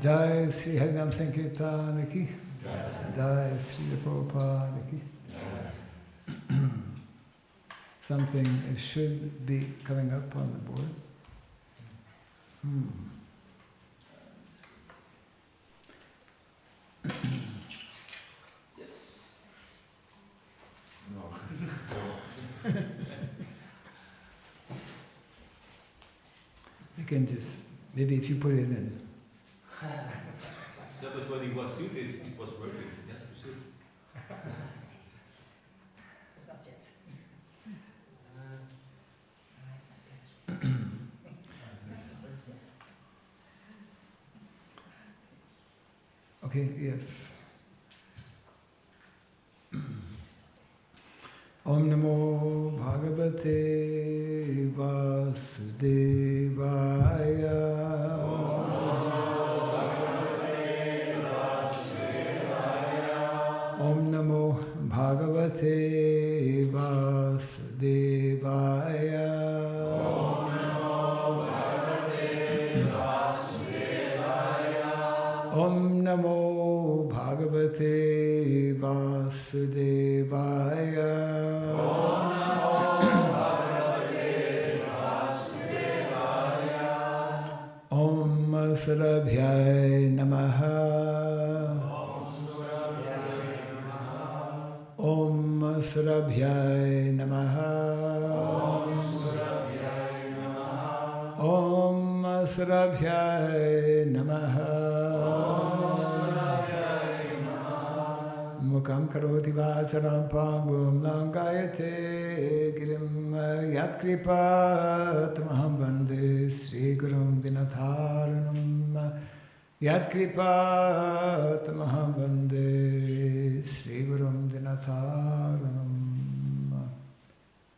Jai Sri Harinam Sankirtan ki, Jai Sri Prabhupada ki. Something should be coming up on the board. Yes. No. You can just, maybe if you put it in. That was when he was seated, it was working. Yes, you should. Not yet. Okay, yes. Om Namo Bhagavate Vasudevaya. Om Namo Bhagavate Vasudevaya. Om Namo Bhagavate Vasudevaya. Om Surabhyay Namaha. Om Surabhyay Namaha. Om Surabhyay Namaha. Mukam karoti vasaram pangum langayate girim yatkripa tamaham bande Sri Gurum Dinatharanam yatkripa tamaham bande Sri Gurum Dinatharanam.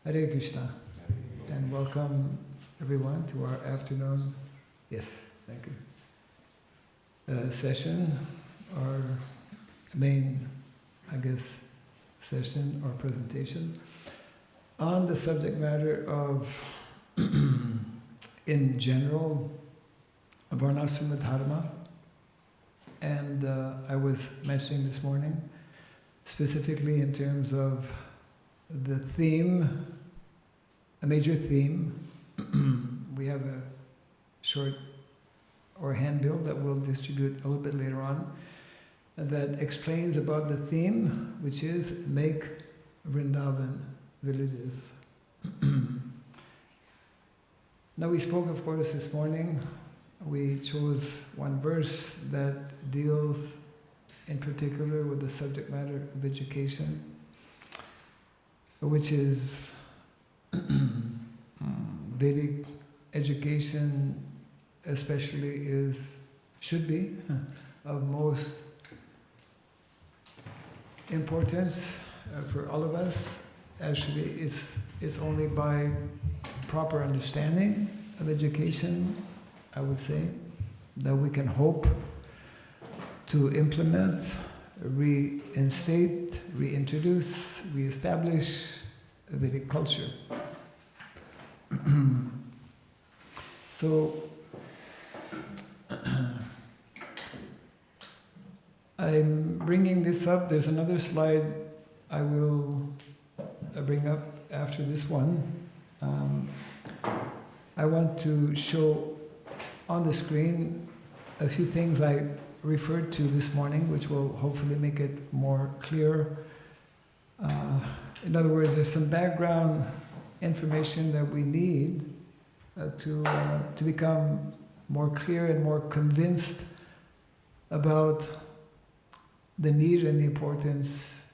Hare Krishna, and welcome everyone to our afternoon, yes, thank you, session, or main, I guess, session or presentation on the subject matter of, in general, Varnashrama Dharma. And I was mentioning this morning, specifically in terms of the theme, a major theme. We have a short or handbill that we'll distribute a little bit later on, that explains about the theme, which is make Vrindavan villages. Now we spoke, of course, this morning, we chose one verse that deals in particular with the subject matter of education, which is Vedic education especially should be of most importance for all of us. Actually, it's only by proper understanding of education, I would say, that we can hope to implement, reinstate, reintroduce, reestablish a Vedic culture. So, I'm bringing this up. There's another slide I will bring up after this one. I want to show on the screen a few things I referred to this morning, which will hopefully make it more clear. In other words, there's some background information that we need to become more clear and more convinced about the need and the importance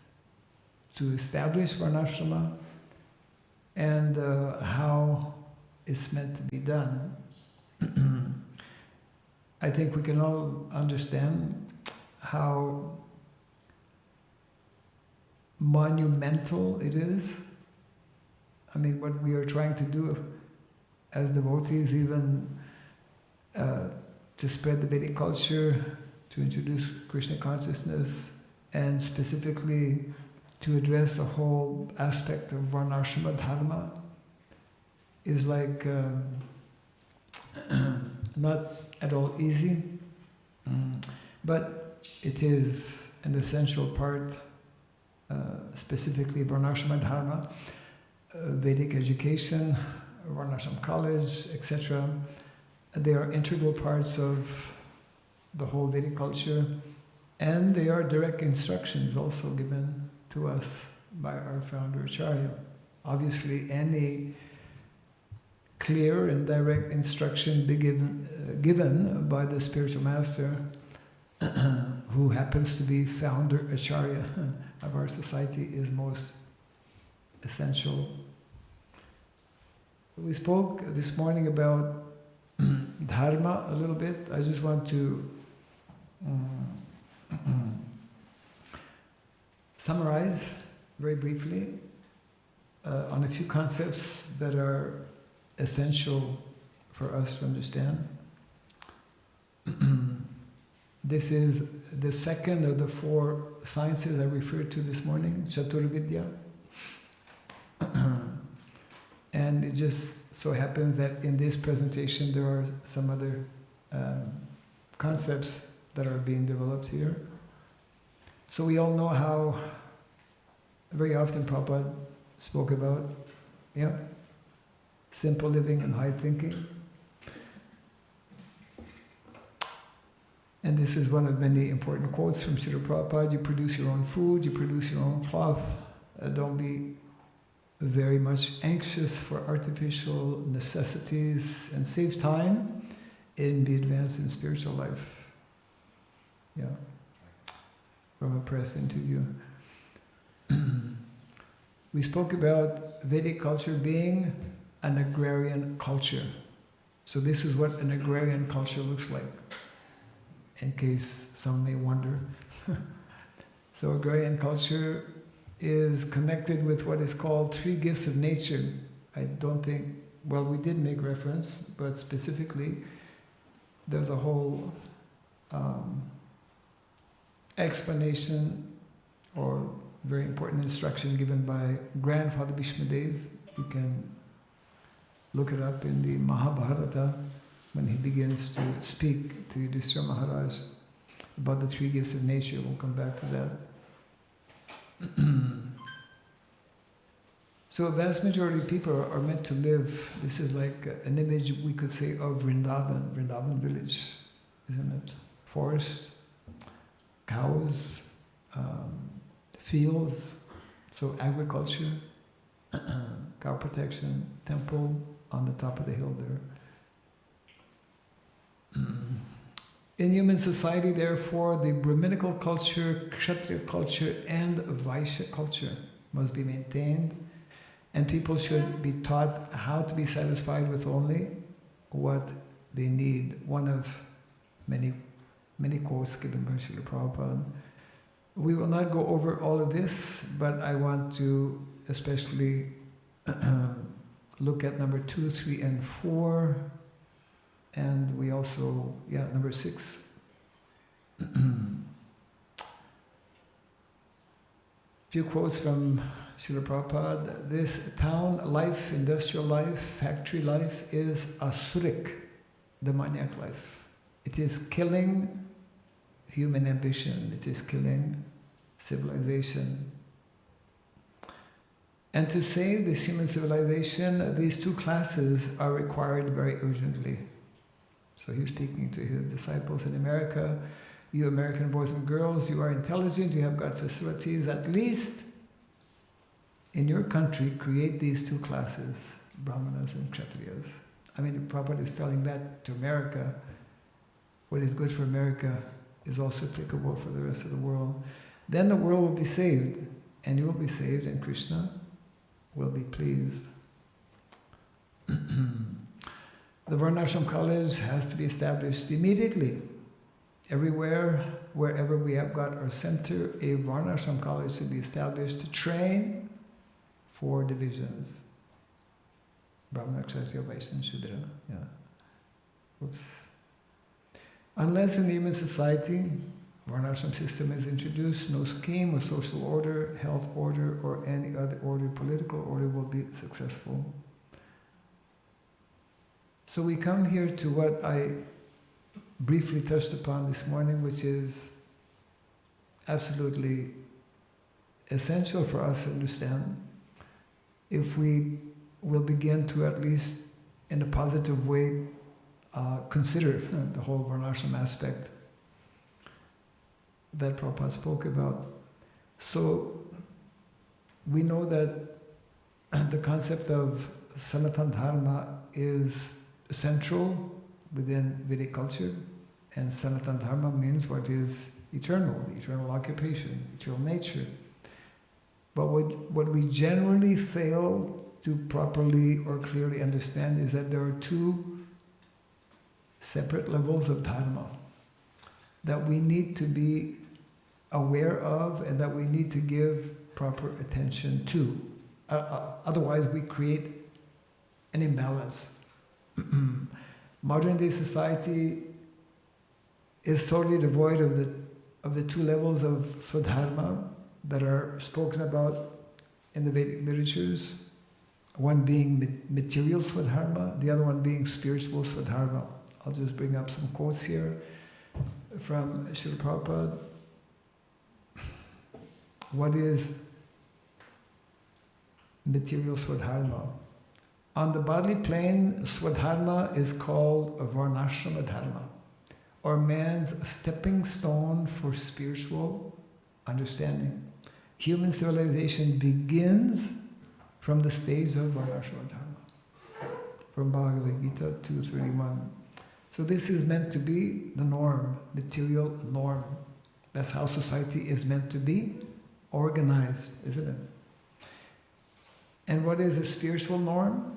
to establish Varnashrama and how it's meant to be done. I think we can all understand how monumental it is. I mean, what we are trying to do as devotees, even to spread the Vedic culture, to introduce Krishna consciousness, and specifically to address the whole aspect of Varnashrama Dharma, is like not at all easy, but it is an essential part, specifically Varnashrama Dharma, Vedic education, Varnashram college, etc. They are integral parts of the whole Vedic culture, and they are direct instructions also given to us by our founder Acharya. Obviously, any clear and direct instruction be given by the spiritual master, who happens to be founder Acharya of our society, is most essential. We spoke this morning about Dharma a little bit. I just want to summarize very briefly on a few concepts that are essential for us to understand. This is the second of the four sciences I referred to this morning, Chaturvidya. And it just so happens that in this presentation there are some other concepts that are being developed here. So we all know how very often Prabhupada spoke about, simple living and high thinking. And this is one of many important quotes from Srila Prabhupada: you produce your own food, you produce your own cloth, don't be very much anxious for artificial necessities, and save time and be advanced in spiritual life. From a press interview. We spoke about Vedic culture being an agrarian culture. So this is what an agrarian culture looks like, in case some may wonder. So agrarian culture is connected with what is called three gifts of nature. I don't think, well, we did make reference, but specifically, there's a whole explanation or very important instruction given by Grandfather Bhishmadev. You can look it up in the Mahabharata when he begins to speak to Yudhishthira Maharaj about the three gifts of nature. We'll come back to that. So a vast majority of people are meant to live, this is like an image we could say of Vrindavan village, isn't it? Forest, cows, fields, so agriculture, cow protection, temple on the top of the hill there. In human society, therefore, the Brahminical culture, Kshatriya culture, and Vaishya culture must be maintained, and people should be taught how to be satisfied with only what they need. One of many quotes given by Srila Prabhupada. We will not go over all of this, but I want to especially look at number 2, 3, and 4, and we also, number 6. Few quotes from Srila Prabhupada. This town life, industrial life, factory life is asuric, demoniac life. It is killing human ambition, it is killing civilization. And to save this human civilization, these two classes are required very urgently. So he's speaking to his disciples in America. You American boys and girls, you are intelligent, you have got facilities. At least in your country, create these two classes, Brahmanas and Kshatriyas. I mean, Prabhupada is telling that to America. What is good for America is also applicable for the rest of the world. Then the world will be saved, and you will be saved, and Krishna will be pleased. The Varnashrama college has to be established immediately. Everywhere, wherever we have got our center, a Varnashrama college should be established to train 4 divisions. Brahmana, Kshatriya, Vaishya, and Shudra. Oops. Unless in the human society, Varnashrama system is introduced, no scheme or social order, health order, or any other order, political order will be successful. So we come here to what I briefly touched upon this morning, which is absolutely essential for us to understand if we will begin to, at least in a positive way, consider the whole Varnashrama aspect that Prabhupada spoke about. So we know that the concept of Sanatana Dharma is central within Vedic culture, and Sanatana Dharma means what is eternal, the eternal occupation, eternal nature. But what we generally fail to properly or clearly understand is that there are 2 separate levels of dharma that we need to be aware of and that we need to give proper attention to. Otherwise we create an imbalance. Modern day society is totally devoid of the 2 levels of Swadharma that are spoken about in the Vedic literatures. One being material Swadharma, the other one being spiritual Swadharma. I'll just bring up some quotes here from Srila Prabhupada. What is material Swadharma? On the bodily plane, Swadharma is called a Varnashrama Dharma, or man's stepping stone for spiritual understanding. Human civilization begins from the stage of Varnashrama Dharma, from Bhagavad Gita 2:31. So this is meant to be the norm, material norm. That's how society is meant to be. organized, isn't it? And what is a spiritual norm?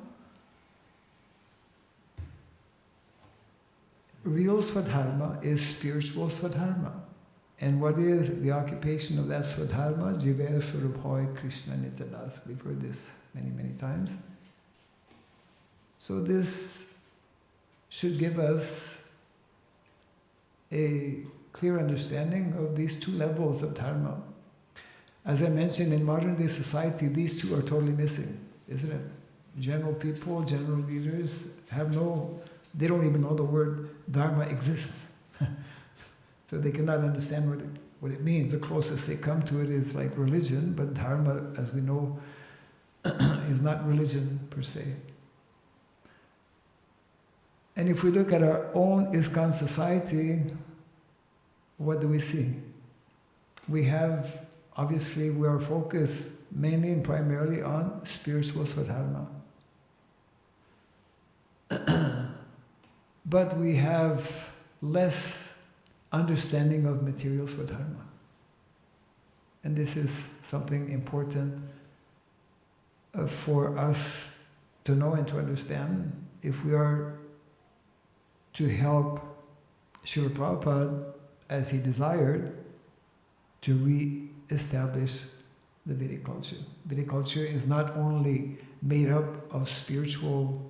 Real Swadharma is spiritual Swadharma. And what is the occupation of that Swadharma? Jivaya Surabhoy Krishna Nitadas. We've heard this many, many times. So this should give us a clear understanding of these two levels of dharma. As I mentioned, in modern day society, these two are totally missing, isn't it? General people, general leaders they don't even know the word dharma exists. So they cannot understand what it means. The closest they come to it is like religion, but dharma, as we know, is not religion per se. And if we look at our own ISKCON society, what do we see? We have, obviously, we are focused mainly and primarily on spiritual Swadharma. But we have less understanding of material Swadharma. And this is something important for us to know and to understand if we are to help Srila Prabhupada, as he desired, to re-establish the Vedic culture. Vedic culture is not only made up of spiritual,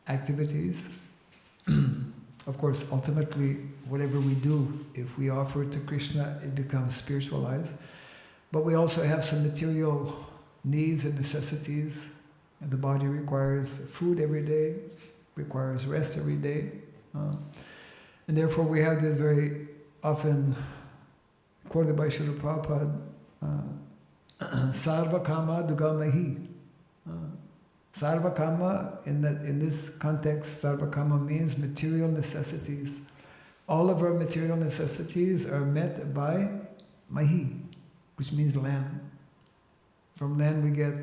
activities. Of course, ultimately, whatever we do, if we offer it to Krishna, it becomes spiritualized. But we also have some material needs and necessities. And the body requires food every day, requires rest every day. And therefore we have this very often quoted by Srila Prabhupada, Sarva Kama Dugamahi. Sarva Kama, in this context, Sarva Kama means material necessities. All of our material necessities are met by Mahi, which means land. From land we get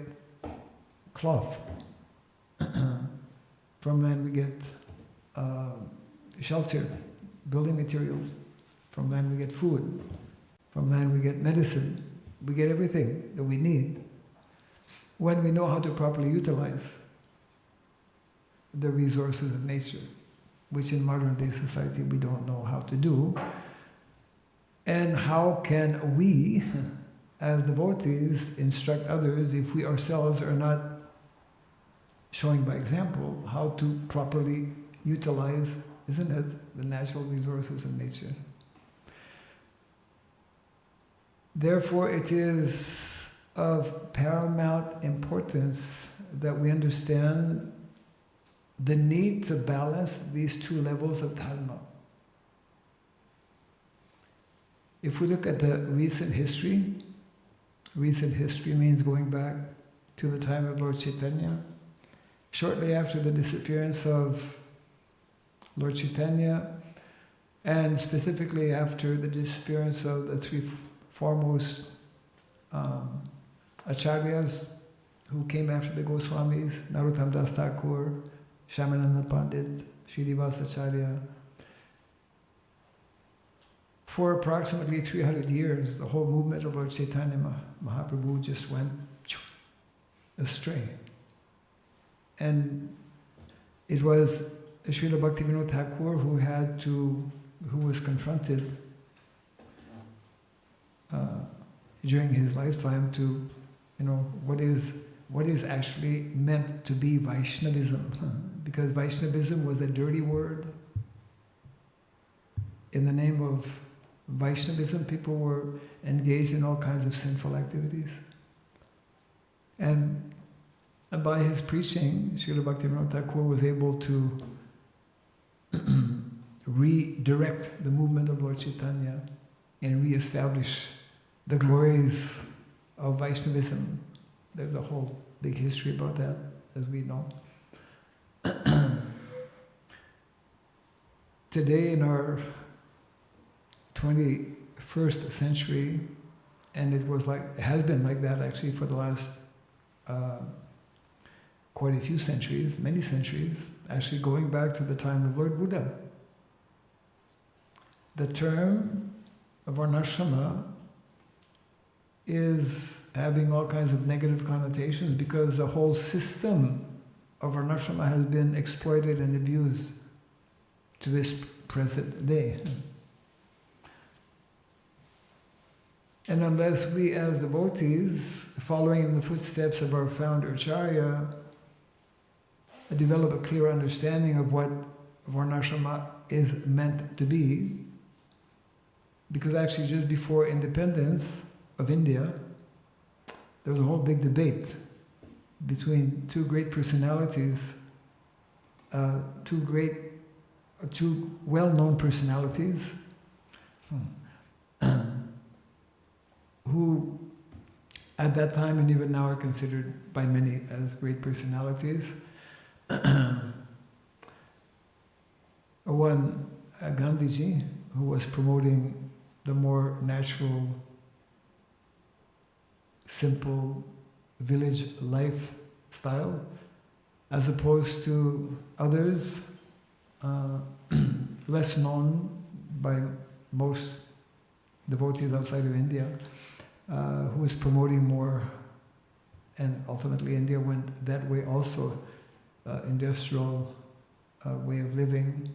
cloth. From land we get shelter, building materials. From land we get food. From land we get medicine. We get everything that we need when we know how to properly utilize the resources of nature, which in modern day society we don't know how to do. And how can we, as devotees, instruct others if we ourselves are not showing by example how to properly utilize, isn't it, the natural resources of nature? Therefore, it is of paramount importance that we understand the need to balance these two levels of dharma. If we look at the recent history means going back to the time of Lord Chaitanya. Shortly after the disappearance of Lord Chaitanya, and specifically after the disappearance of the three foremost acharyas who came after the Goswamis, Narottam Das Thakur, Shyamananda Pandit, Srinivas Acharya. For approximately 300 years, the whole movement of Lord Chaitanya Mahaprabhu just went astray. And it was Srila Bhaktivinoda Thakur who was confronted during his lifetime to, what is actually meant to be Vaishnavism. Because Vaishnavism was a dirty word. In the name of Vaishnavism, people were engaged in all kinds of sinful activities. And by his preaching, Srila Bhaktivinoda Thakur was able to redirect the movement of Lord Chaitanya and re-establish the glories of Vaishnavism. There's a whole big history about that, as we know. Today, in our 21st century, and it has been like that actually for the last quite a few centuries, many centuries, actually going back to the time of Lord Buddha. The term Varnashrama is having all kinds of negative connotations because the whole system of Varnashrama has been exploited and abused to this present day. And unless we as devotees, following in the footsteps of our founder Acharya, develop a clear understanding of what Varnashrama is meant to be, because actually just before independence of India, there was a whole big debate between two great personalities, two well-known personalities, who at that time and even now are considered by many as great personalities. One, Gandhiji, who was promoting the more natural, simple village lifestyle, as opposed to others less known by most devotees outside of India, who was promoting more, and ultimately India went that way also, industrial way of living.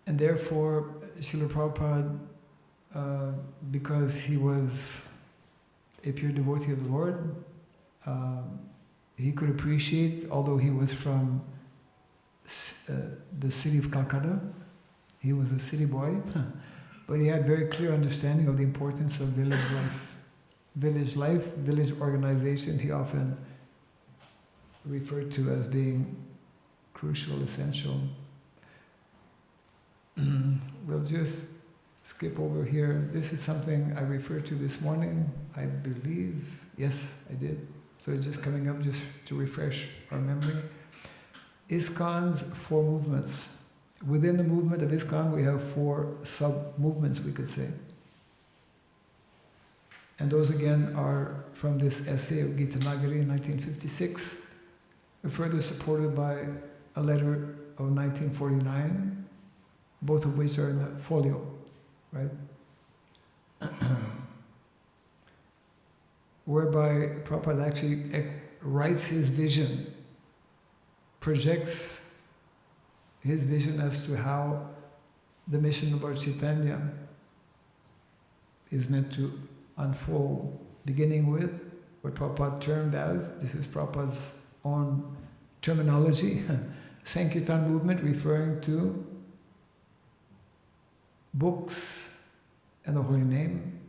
And therefore, Srila Prabhupada, because he was a pure devotee of the Lord, he could appreciate, although he was from the city of Calcutta, he was a city boy, but he had very clear understanding of the importance of village life. Village organization, he often referred to as being crucial, essential. We'll just skip over here. This is something I referred to this morning, I believe. Yes, I did. So it's just coming up just to refresh our memory. ISKCON's 4 movements. Within the movement of ISKCON, we have 4 sub-movements, we could say. And those again are from this essay of Gita Nagari in 1956, further supported by a letter of 1949, both of which are in the folio, right? Whereby Prabhupada actually writes his vision, projects his vision as to how the mission of Lord Chaitanya is meant to unfold, beginning with what Prabhupada termed as, this is Prabhupada's own terminology, Sankirtan movement, referring to books and the holy name.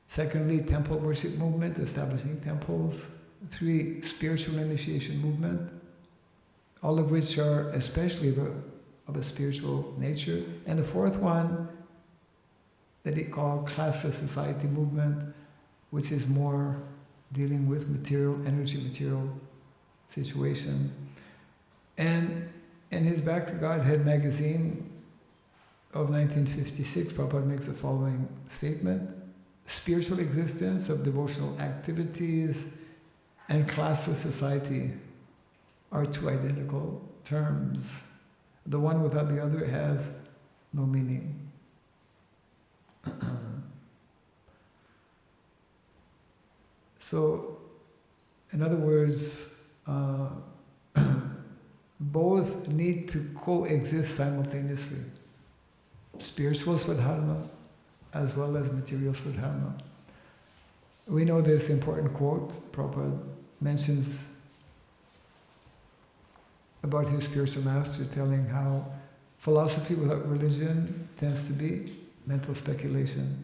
Secondly, temple worship movement, establishing temples. 3, spiritual initiation movement, all of which are especially of a spiritual nature. And the 4th one, that he called class of society movement, which is more dealing with material, energy, material situation. And in his Back to Godhead magazine of 1956, Prabhupada makes the following statement: spiritual existence of devotional activities and class of society are 2 identical terms. The one without the other has no meaning. So, in other words, both need to coexist simultaneously. Spiritual Swadharma as well as material Swadharma. We know this important quote Prabhupada mentions about his spiritual master, telling how philosophy without religion tends to be mental speculation,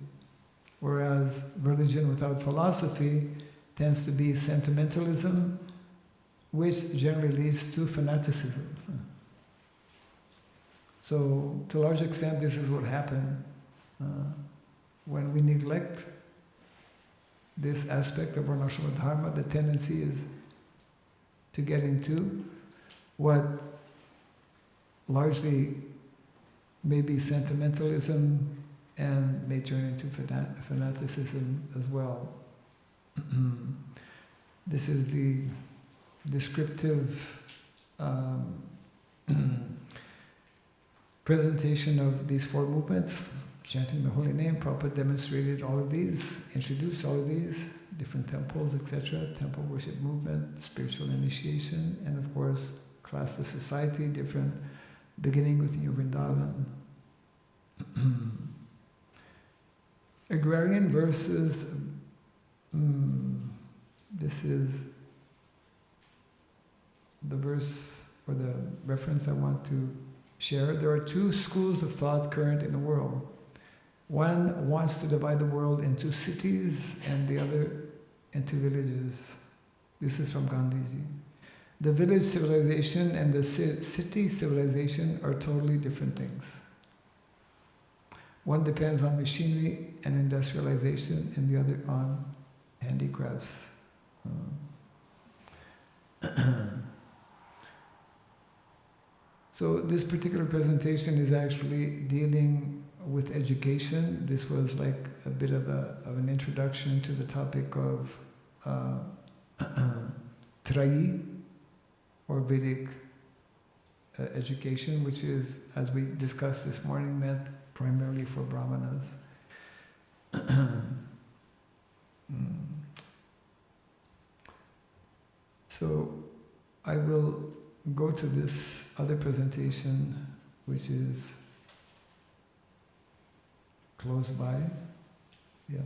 whereas religion without philosophy tends to be sentimentalism, which generally leads to fanaticism. So, to a large extent, this is what happened when we neglect this aspect of Varnashrama Dharma. The tendency is to get into what largely may be sentimentalism and may turn into fanaticism as well. This is the descriptive presentation of these four movements, chanting the holy name. Prabhupada demonstrated all of these, introduced all of these, different temples, etc., temple worship movement, spiritual initiation, and of course, class of society, different, beginning with New Vrindavan. Agrarian versus, this is the verse or the reference I want to share. There are two schools of thought current in the world. One wants to divide the world into cities and the other into villages. This is from Gandhiji. The village civilization and the city civilization are totally different things. One depends on machinery and industrialization, and the other on handicrafts. So this particular presentation is actually dealing with education. This was like a bit of an introduction to the topic of Trayi, or Vedic education, which is, as we discussed this morning, meant primarily for Brahmanas. So I will go to this other presentation, which is close by. Yeah.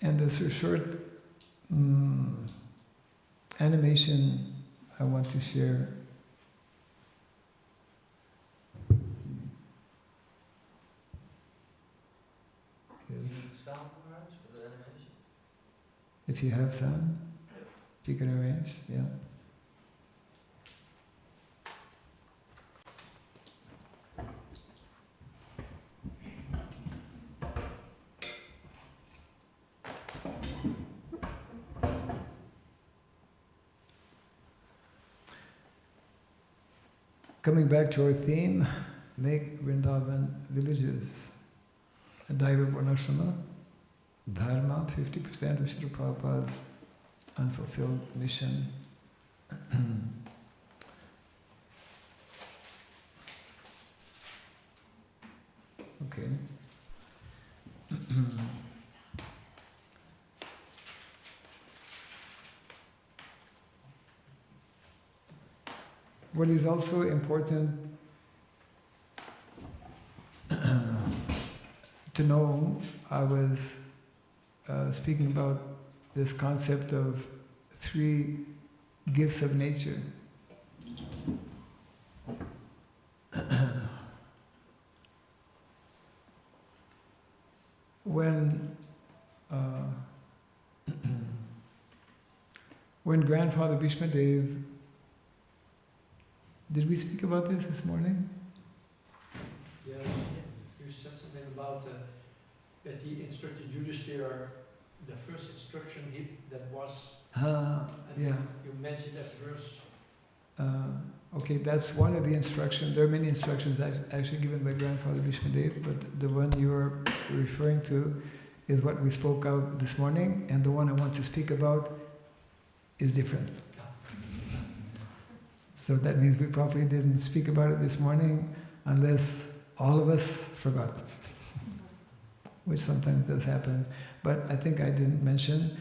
And this is a short animation I want to share. Sound perhaps for the animation? If you have sound, if you can arrange, yeah. Coming back to our theme, make Vrindavan villages. Daiva Varnashrama, Dharma, 50% of Srila Prabhupada's unfulfilled mission. Okay. What is also important to know, I was speaking about this concept of three gifts of nature. When Grandfather Bhishma Dev, did we speak about this morning? Yeah, you said something about that he instructed Yudhishthira, the first instruction that was. Yeah. You mentioned that verse. Okay, that's one of the instructions. There are many instructions actually given by Grandfather Bhishma Dev, but the one you are referring to is what we spoke of this morning, and the one I want to speak about is different. So that means we probably didn't speak about it this morning unless all of us forgot, which sometimes does happen. But I think I didn't mention,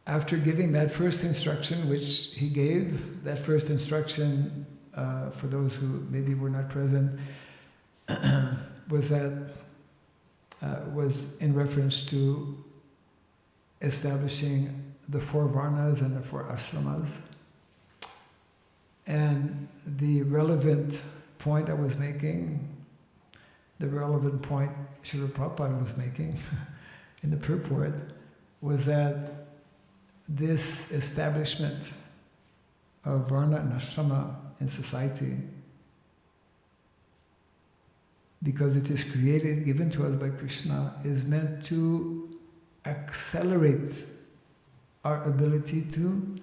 after giving that first instruction, which he gave, that first instruction, for those who maybe were not present, was in reference to establishing the four Varnas and the four Ashramas. And the relevant point I was making, the relevant point Srila Prabhupada was making in the purport, was that this establishment of Varna and Ashrama in society, because it is created, given to us by Krishna, is meant to accelerate our ability to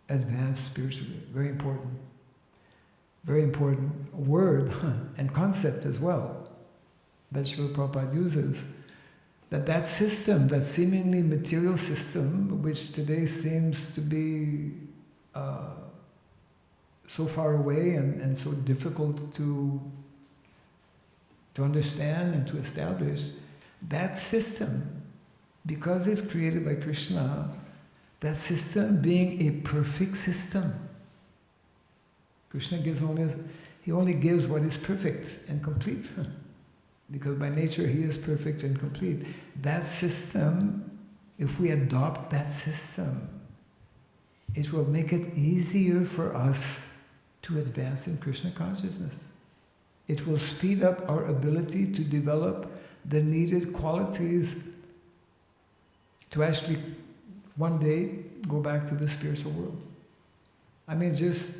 advance spiritually. Very important. Very important word and concept as well that Srila Prabhupada uses. That system, that seemingly material system, which today seems to be so far away and so difficult to understand and to establish, that system, because it's created by Krishna, that system being a perfect system. Krishna only gives what is perfect and complete. Because by nature he is perfect and complete. That system, if we adopt that system, it will make it easier for us to advance in Krishna consciousness. It will speed up our ability to develop the needed qualities to actually one day go back to the spiritual world. I mean, just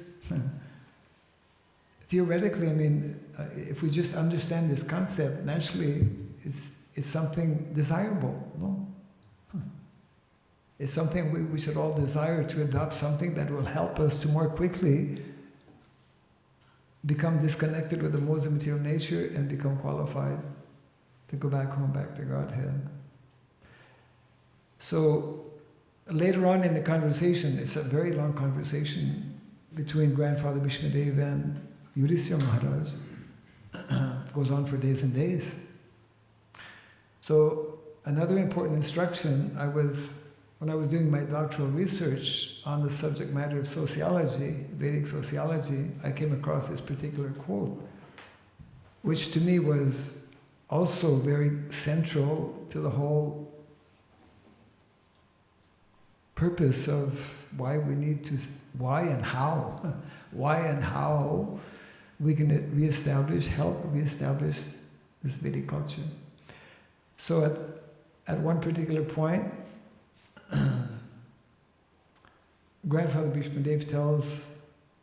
theoretically, I mean, if we just understand this concept, naturally, it's something desirable, no? It's something we should all desire, to adopt something that will help us to more quickly become disconnected with the modes of material nature and become qualified to go back home, back to Godhead. So later on in the conversation, it's a very long conversation between Grandfather Bhishmadev and Yudhishthira Maharaj. Goes on for days and days. So another important instruction, when I was doing my doctoral research on the subject matter of sociology, Vedic sociology, I came across this particular quote, which to me was also very central to the whole purpose of why and how we can help reestablish this Vedic culture. So at one particular point, Grandfather Bhishmadev tells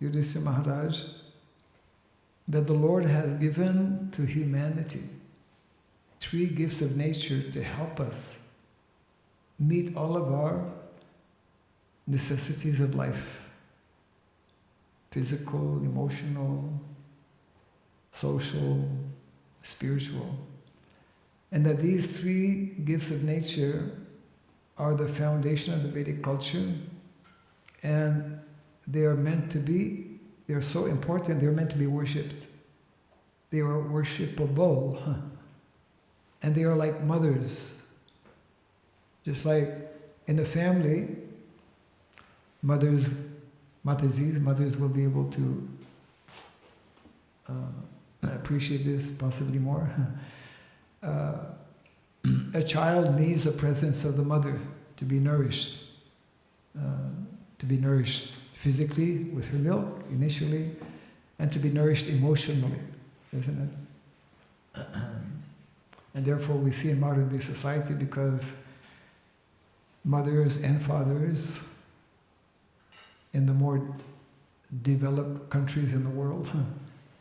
Yudhishthira Maharaj that the Lord has given to humanity 3 gifts of nature to help us meet all of our necessities of life: physical, emotional, social, spiritual. And that these 3 gifts of nature are the foundation of the Vedic culture, and they are so important, they're meant to be worshipped. They are worshipable. And they are like mothers. Just like in a family, mothers will be able to appreciate this possibly more. A child needs the presence of the mother to be nourished physically with her milk initially, and to be nourished emotionally, isn't it? And therefore we see in modern day society, because mothers and fathers in the more developed countries in the world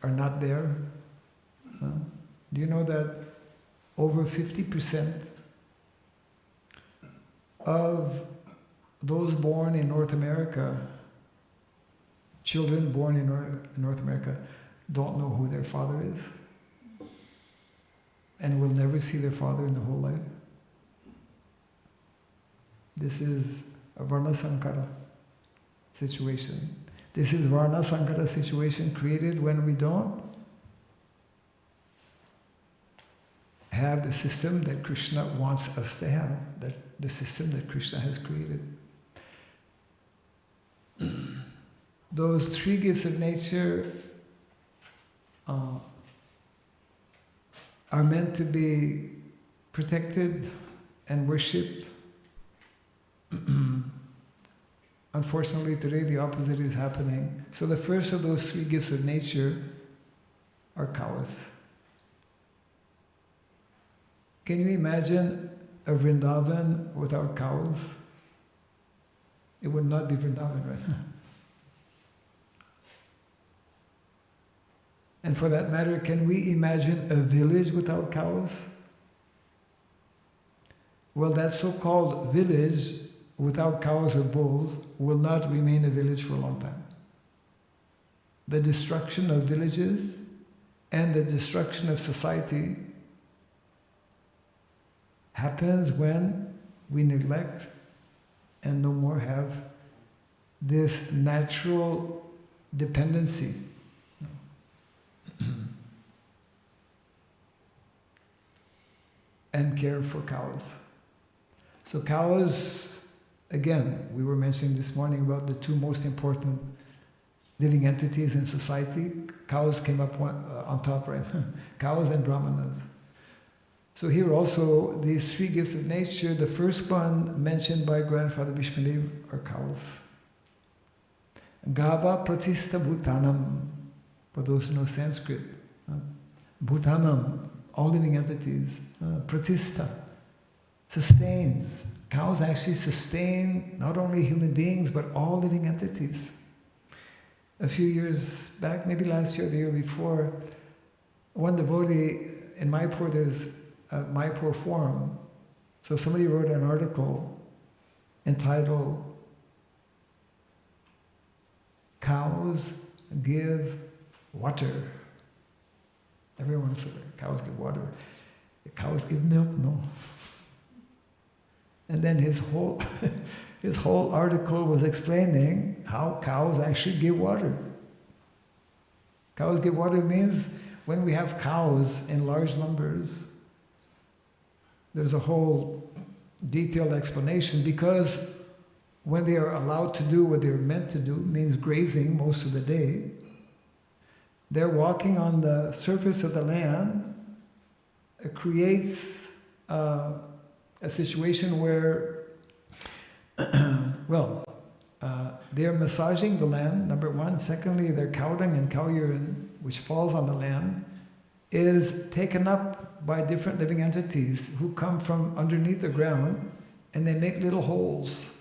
are not there. Do you know that over 50% of those born in North America, children born in North America, don't know who their father is and will never see their father in their whole life? This is a Varnasankara situation. This is Varnasankara situation created when we don't have the system that Krishna wants us to have, that the system that Krishna has created. Those 3 gifts of nature are meant to be protected and worshipped. Unfortunately, today the opposite is happening. So the first of those 3 gifts of nature are cows. Can you imagine a Vrindavan without cows? It would not be Vrindavan, right? And for that matter, can we imagine a village without cows? Well, that so-called village without cows or bulls will not remain a village for a long time. The destruction of villages and the destruction of society happens when we neglect and no more have this natural dependency. And care for cows. So cows, again, we were mentioning this morning about the two most important living entities in society. Cows came up on top, right? Cows and brahmanas. So here also, these three gifts of nature, the first one mentioned by Grandfather Vishmadev are cows. Gava pratista bhutanam, for those who know Sanskrit. Bhutanam, all living entities. Pratista, sustains. Cows actually sustain not only human beings, but all living entities. A few years back, maybe last year or the year before, one devotee, in Mayapur, there's a Mayapur forum. So somebody wrote an article entitled, "Cows Give Water." Everyone said, cows give water. The cows give milk? No. And then his whole article was explaining how cows actually give water. Cows give water means when we have cows in large numbers, there's a whole detailed explanation, because when they are allowed to do what they're meant to do, means grazing most of the day, they're walking on the surface of the land. It creates a situation where, they're massaging the land, number one. Secondly, their cow dung and cow urine, which falls on the land, is taken up by different living entities who come from underneath the ground, and they make little holes.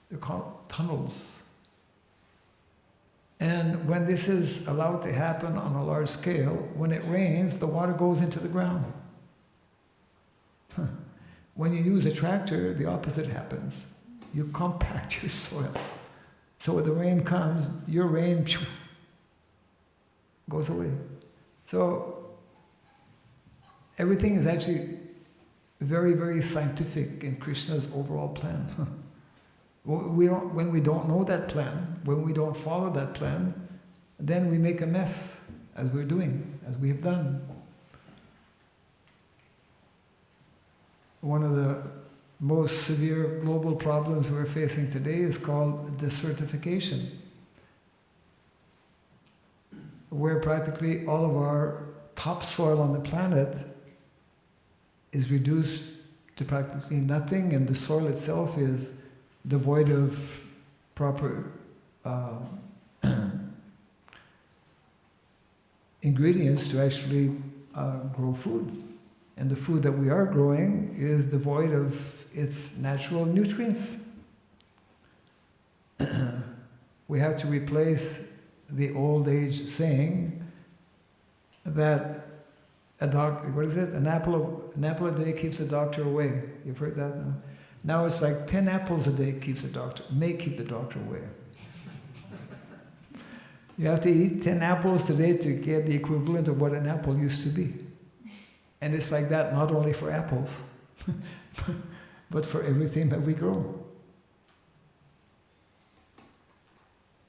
They're called tunnels. And when this is allowed to happen on a large scale, when it rains, the water goes into the ground. When you use a tractor, the opposite happens. You compact your soil. So when the rain comes, your rain goes away. So everything is actually very, very scientific in Krishna's overall plan. When we don't know that plan, when we don't follow that plan, then we make a mess, as we're doing, as we have done. One of the most severe global problems we're facing today is called desertification, where practically all of our topsoil on the planet is reduced to practically nothing, and the soil itself is devoid of proper ingredients to actually grow food. And the food that we are growing is devoid of its natural nutrients. We have to replace the old age saying that an apple a day keeps the doctor away. You've heard that? No? Now it's like 10 apples a day may keep the doctor away. You have to eat 10 apples today to get the equivalent of what an apple used to be. And it's like that not only for apples, but for everything that we grow.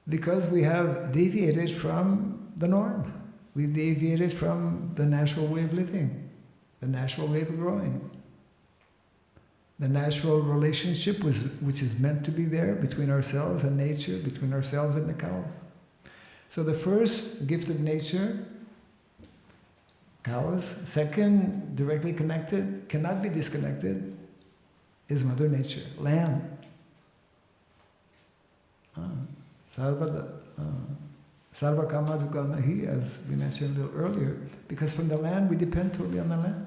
Because we have deviated from the norm. We've deviated from the natural way of living, the natural way of growing, the natural relationship which is meant to be there between ourselves and nature, between ourselves and the cows. So the first gift of nature, cows. Second, directly connected, cannot be disconnected, is Mother Nature, land. Sarva kama dukamahi, as we mentioned a little earlier, because from the land we depend totally on the land.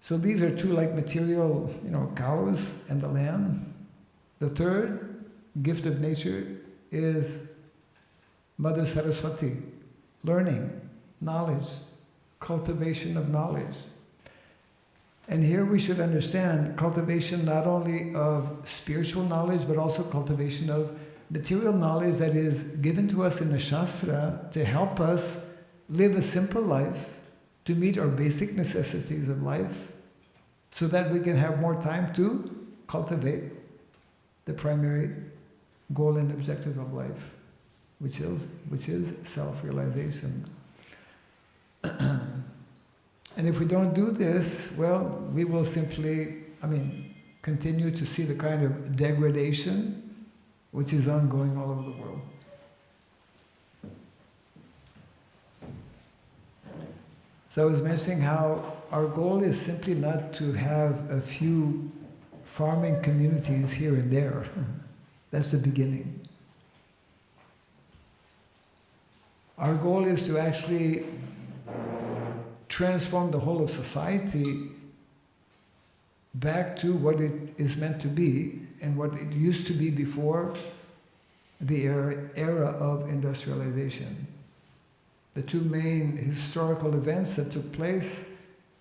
So these are two like material, cows and the land. The third gift of nature is Mother Saraswati, learning, knowledge, cultivation of knowledge. And here we should understand cultivation not only of spiritual knowledge, but also cultivation of material knowledge that is given to us in the Shastra to help us live a simple life, to meet our basic necessities of life, so that we can have more time to cultivate the primary goal and objective of life, which is self-realization. And if we don't do this, well, we will simply, continue to see the kind of degradation which is ongoing all over the world. So I was mentioning how our goal is simply not to have a few farming communities here and there. That's the beginning. Our goal is to actually transform the whole of society back to what it is meant to be and what it used to be before the era of industrialization. The two main historical events that took place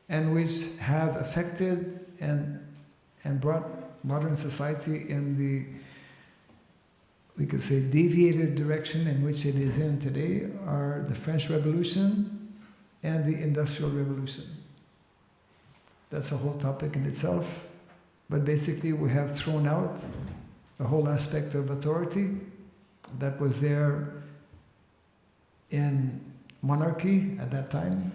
and which have affected and brought modern society in the, we could say, deviated direction in which it is in today are the French Revolution and the Industrial Revolution. That's a whole topic in itself, but basically we have thrown out the whole aspect of authority that was there in monarchy at that time,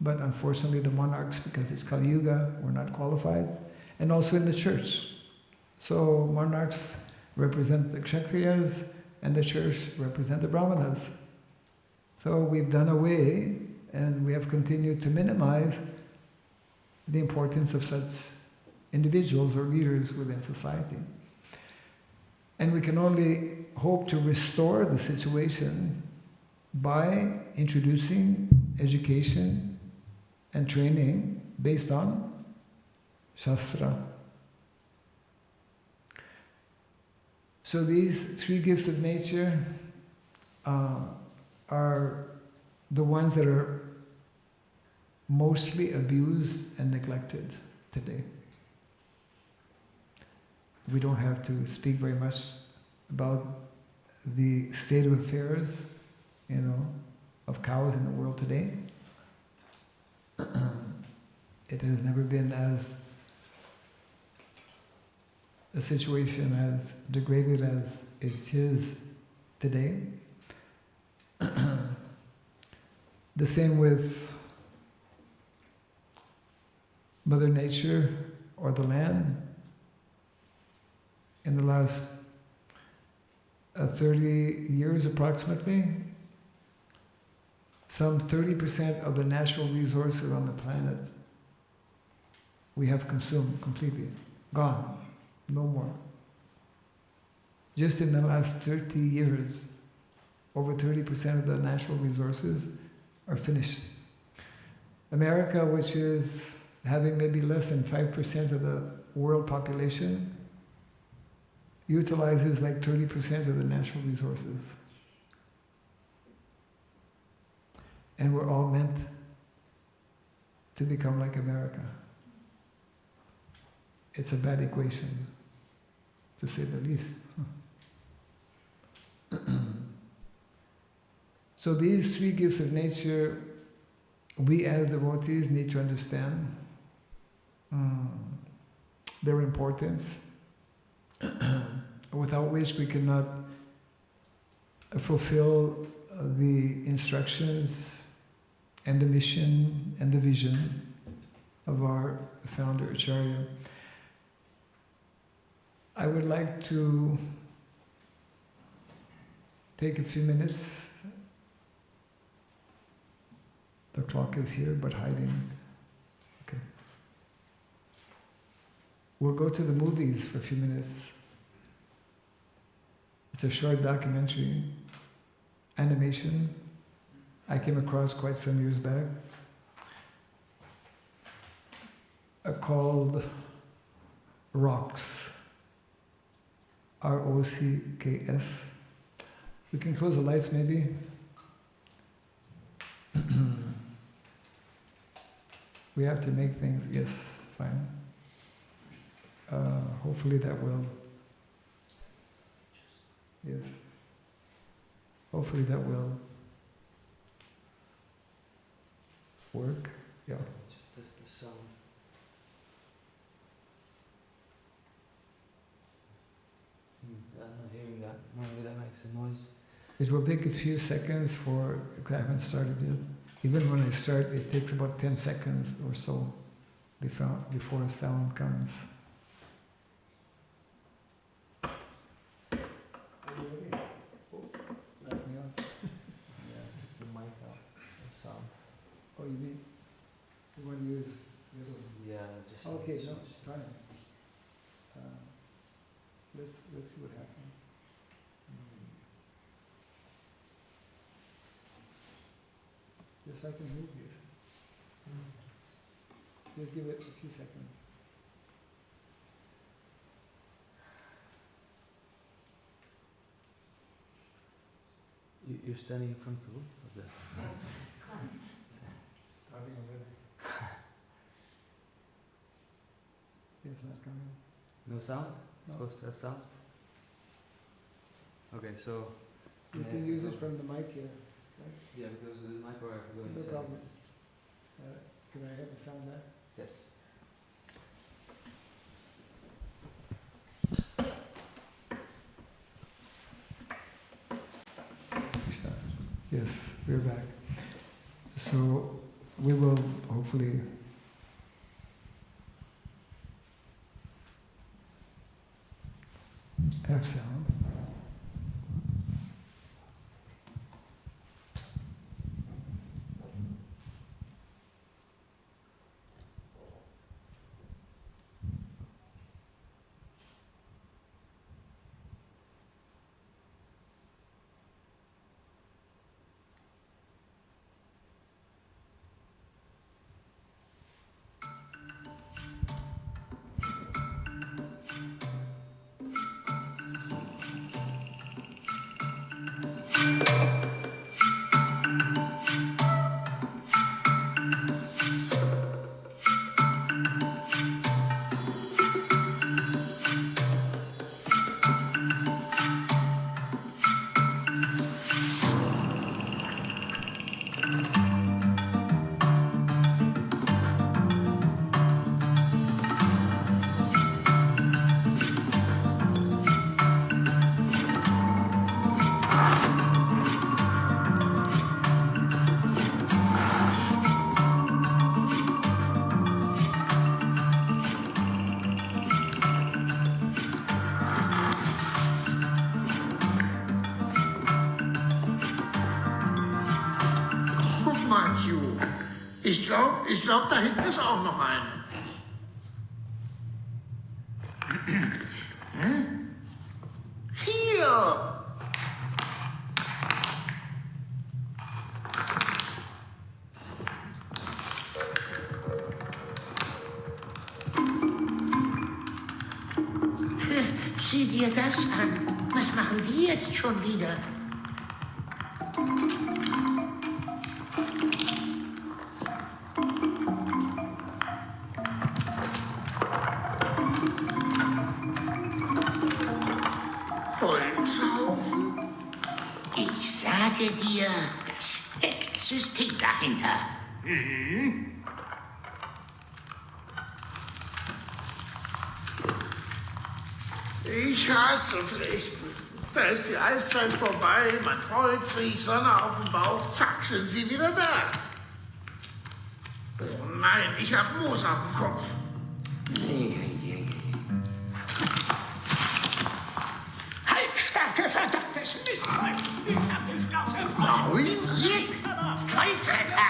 but unfortunately the monarchs, because it's Kali Yuga, were not qualified, and also in the church. So monarchs represent the Kshatriyas and the church represent the Brahmanas. So we've done away and we have continued to minimize the importance of such individuals or leaders within society. And we can only hope to restore the situation by introducing education and training based on Shastra. So these three gifts of nature are the ones that are mostly abused and neglected today. We don't have to speak very much about the state of affairs, of cows in the world today. It has never been as a situation as degraded as it is today. The same with Mother Nature or the land. In the last 30 years approximately, some 30% of the natural resources on the planet we have consumed completely, gone, no more. Just in the last 30 years, over 30% of the natural resources are finished. America, which is having maybe less than 5% of the world population, utilizes like 30% of the natural resources. And we're all meant to become like America. It's a bad equation, to say the least. So these three gifts of nature, we as devotees need to understand their importance, without which we cannot fulfill the instructions and the mission and the vision of our founder Acharya. I would like to take a few minutes. The clock is here, but hiding. Okay. We'll go to the movies for a few minutes. It's a short documentary, animation, I came across quite some years back, called Rocks, R-O-C-K-S. We can close the lights maybe. We have to make things, yes, fine. Hopefully that will, yes. Hopefully that will work, yeah. Just test the sound. I'm not hearing that. Maybe that makes a noise. It will take a few seconds for, because I haven't started yet. Even when I start, it takes about 10 seconds or so before a sound comes. Are you ready? Let me on. Yeah, take the mic out. The sound. Oh, you mean, you want to use the other one? Yeah, just. Okay, no, fine. Let's see what happens. Just I can move this. Just give it a few seconds. You're standing in front of the. Starting already. Yes, that's coming. No sound? No. Supposed to have sound? Okay, so. You can use it from the mic here. Right? Yeah, because the mic will have to go No inside. problem. Can I have the sound there? Yes. Yes, we're back. So we will hopefully have sound. Ich glaub, da hinten ist auch noch eine. Hier! Sieh dir das an. Was machen die jetzt schon wieder? Holzhaufen? Ich sage dir, das steckt System dahinter. Mhm. Ich hasse Pflichten. Da ist die Eiszeit vorbei, man freut sich, Sonne auf dem Bauch, zack, sind sie wieder da. Oh nein, ich hab Moos auf dem Kopf. Halbstarke, verdammtes Mistweib! Ich hab die Schnauze voll! Volltreffer!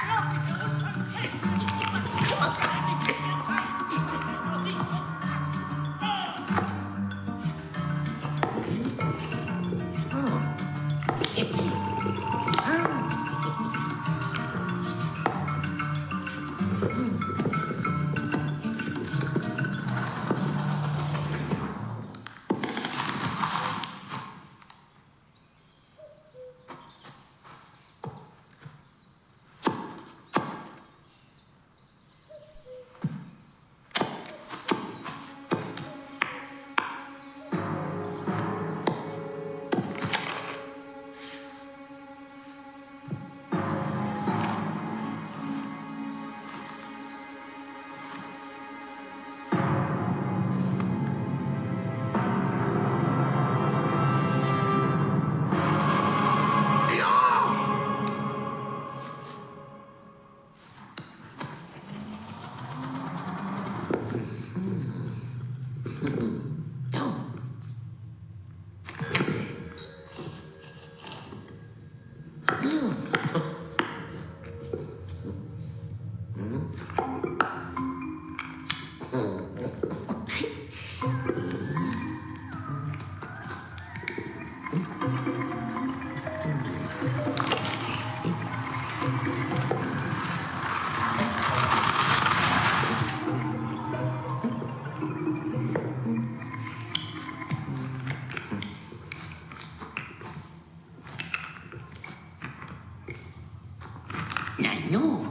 No.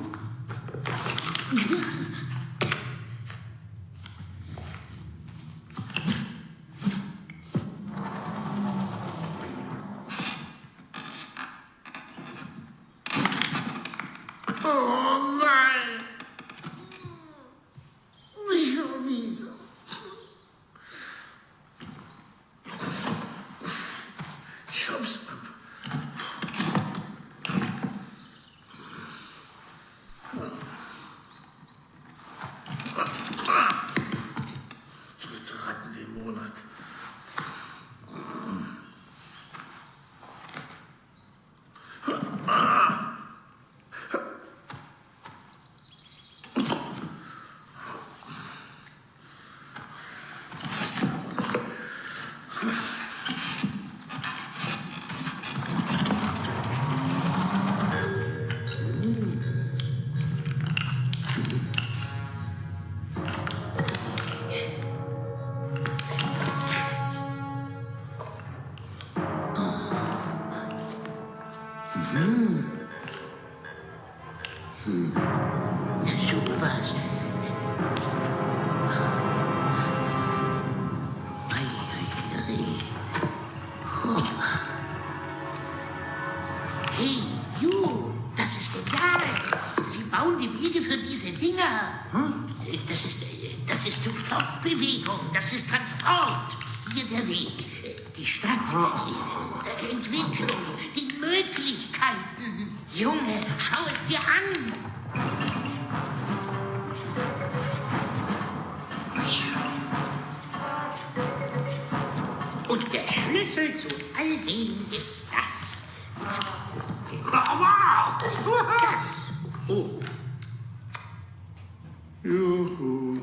Oh nein! Nicht schon wieder. Ich hab's ab. Dritte Ratten im Monat. So was. Ei, ei, ei. Oh. Hey, you, das ist genial. Sie bauen die Wege für diese Dinger. Das ist Fortbewegung, das ist Transport. Hier der Weg, die Stadt, Entwicklung, die Möglichkeiten. Junge, schau es dir an. Und der Schlüssel zu all dem ist das. Das. Oh. Juhu.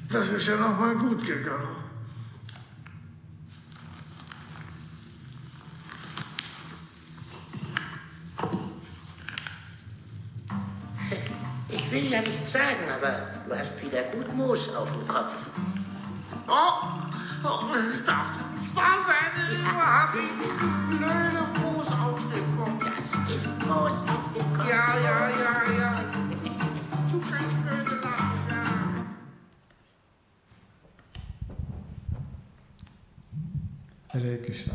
Das ist ja noch mal gut gegangen. Ich will ja nichts sagen, aber du hast wieder gut Moos auf dem Kopf. Oh, das darf doch nicht wahr sein. Du hast blödes Moos auf dem Kopf. Das ist Moos auf dem Kopf. Ja. Du kannst böse lachen, ja. Hare Krishna.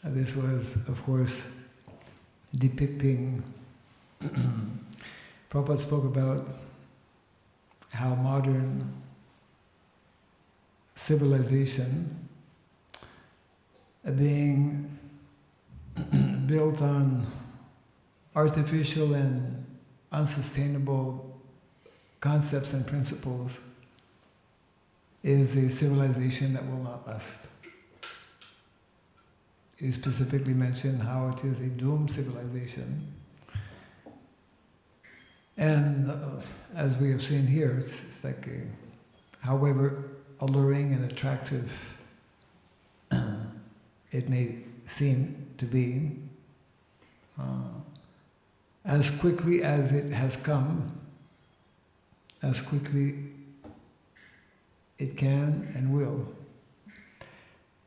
This was, of course, depicting, Prabhupada spoke about how modern civilization, being built on artificial and unsustainable concepts and principles, is a civilization that will not last. you specifically mentioned how it is a doomed civilization. And as we have seen here, it's like however alluring and attractive it may seem to be, as quickly as it has come, as quickly it can and will.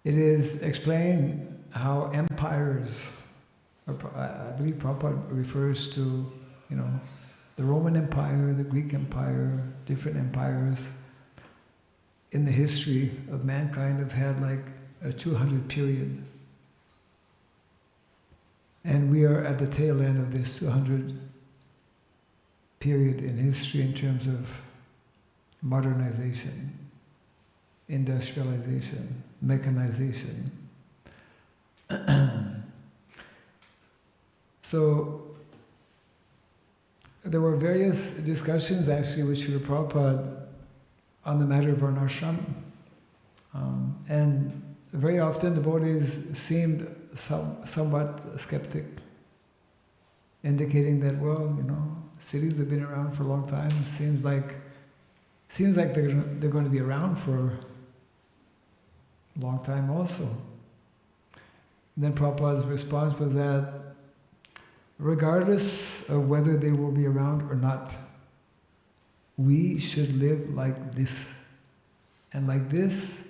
It is explained how empires, I believe Prabhupada refers to, the Roman Empire, the Greek Empire, different empires in the history of mankind have had like a 200 period. And we are at the tail end of this 200 period in history in terms of modernization, industrialization, mechanization. So there were various discussions actually with Srila Prabhupada on the matter of Varnashrama. And very often devotees seemed somewhat skeptic, indicating that, cities have been around for a long time. Seems like they're going to be around for a long time also. And then Prabhupada's response was that regardless of whether they will be around or not, we should live like this. And like this,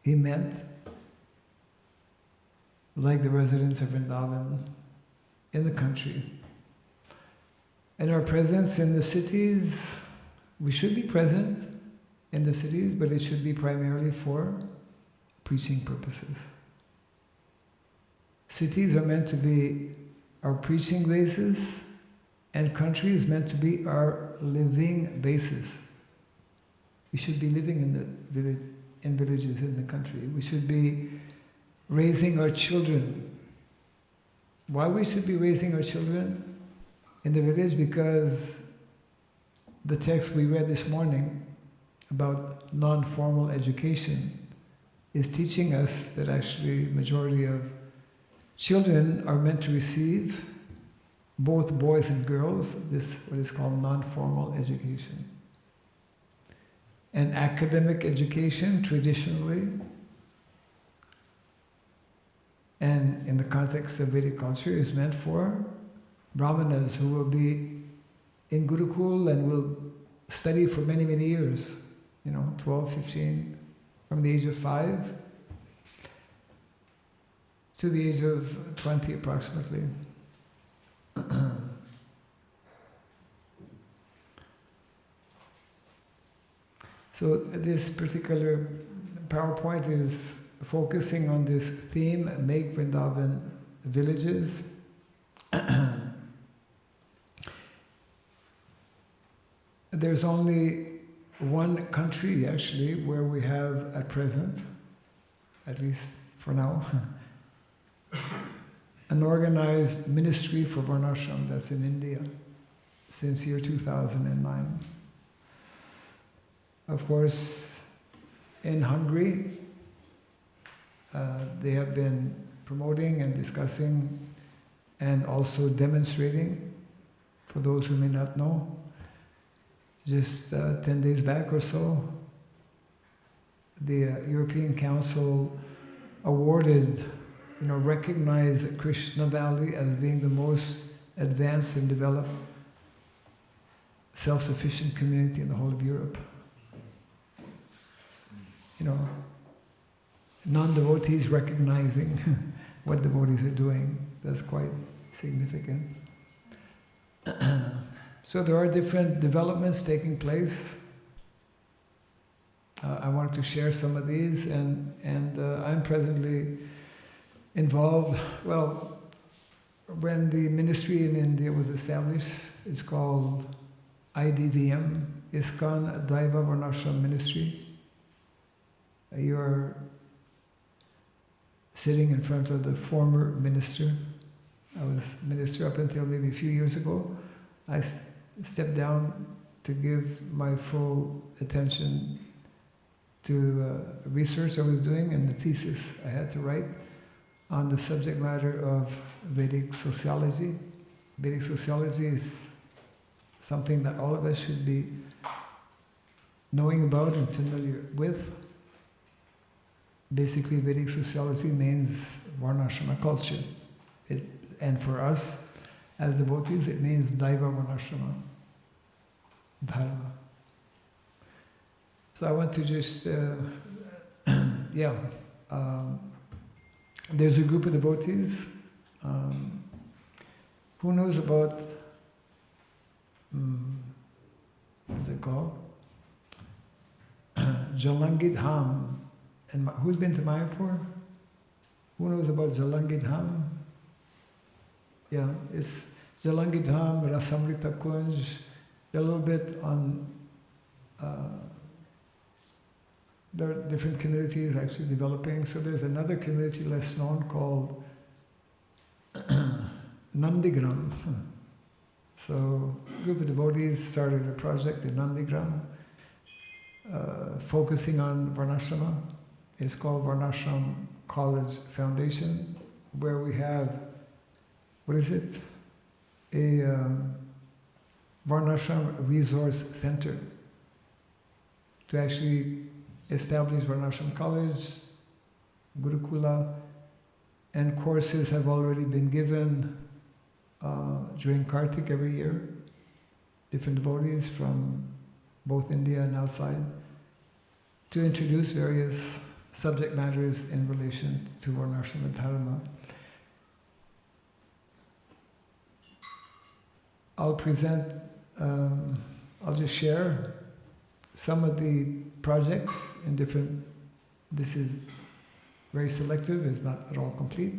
he meant like the residents of Vrindavan in the country. And our presence in the cities, we should be present in the cities, but it should be primarily for preaching purposes. Cities are meant to be our preaching basis, and country is meant to be our living basis. We should be living in villages in the country. We should be raising our children. Why we should be raising our children in the village? Because the text we read this morning about non-formal education is teaching us that actually majority of children are meant to receive, both boys and girls, this what is called non-formal education. And academic education traditionally, and in the context of Vedic culture, is meant for brahmanas who will be in Gurukul and will study for many, many years, 12, 15, from the age of 5 to the age of 20 approximately. So this particular PowerPoint is focusing on this theme, make Vrindavan villages. There's only one country actually where we have at present, at least for now, an organized ministry for Varnashrama, that's in India, since year 2009. Of course, in Hungary, they have been promoting and discussing and also demonstrating, for those who may not know. Just 10 days back or so, the European Council awarded, recognized Krishna Valley as being the most advanced and developed self-sufficient community in the whole of Europe. Non-devotees recognizing what devotees are doing, that's quite significant. So there are different developments taking place. I wanted to share some of these, and I'm presently involved. Well, when the ministry in India was established, it's called IDVM, ISKCON Daiva Varnashrama Ministry. You're sitting in front of the former minister. I was minister up until maybe a few years ago. I stepped down to give my full attention to research I was doing and the thesis I had to write on the subject matter of Vedic sociology. Vedic sociology is something that all of us should be knowing about and familiar with. Basically, Vedic sociology means Varnashrama culture. And for us, as devotees, it means Daiva Varnashrama Dharma. So I want to just, there's a group of devotees. Who knows about, what's it called? Jalangi Dham. And who's been to Mayapur? Who knows about Jalangi Dham? Yeah, it's Jalangi Dham, Rasamrita Kunj, a little bit on, there are different communities actually developing. So there's another community less known called Nandigram. So a group of devotees started a project in Nandigram, focusing on Varnashrama. It's called Varnashram College Foundation, where we have, what is it? A Varnashram Resource Center to actually establish Varnashram College, Gurukula, and courses have already been given during Kartik every year. Different devotees from both India and outside to introduce various subject matters in relation to Varnashrama Dharma. I'll just share some of the projects in different, this is very selective, it's not at all complete.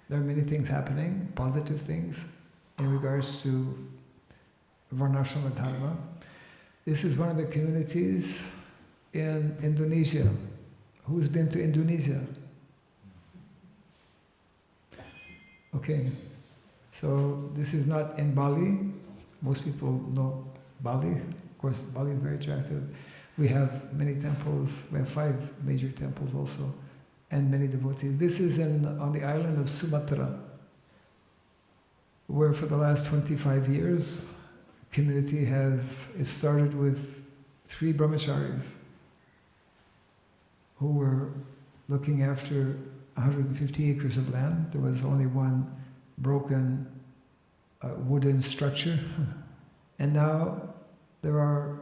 There are many things happening, positive things, in regards to Varnashrama Dharma. This is one of the communities in Indonesia. Who's been to Indonesia? Okay, so this is not in Bali. Most people know Bali. Of course, Bali is very attractive. We have many temples. We have 5 major temples also, and many devotees. This is on the island of Sumatra, where for the last 25 years, community it started with 3 brahmacharis who were looking after 150 acres of land. There was only one broken wooden structure. And now there are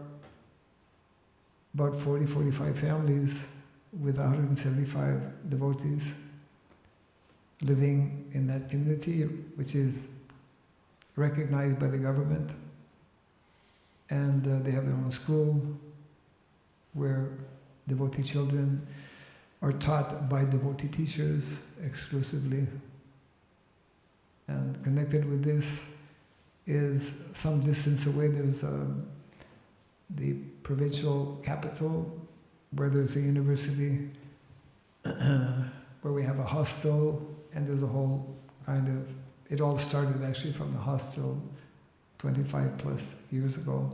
about 40, 45 families with 175 devotees living in that community, which is recognized by the government. And they have their own school where devotee children are taught by devotee teachers exclusively. And connected with this is some distance away, there's the provincial capital where there's a university, where we have a hostel, and there's a whole kind of, it all started actually from the hostel 25 plus years ago.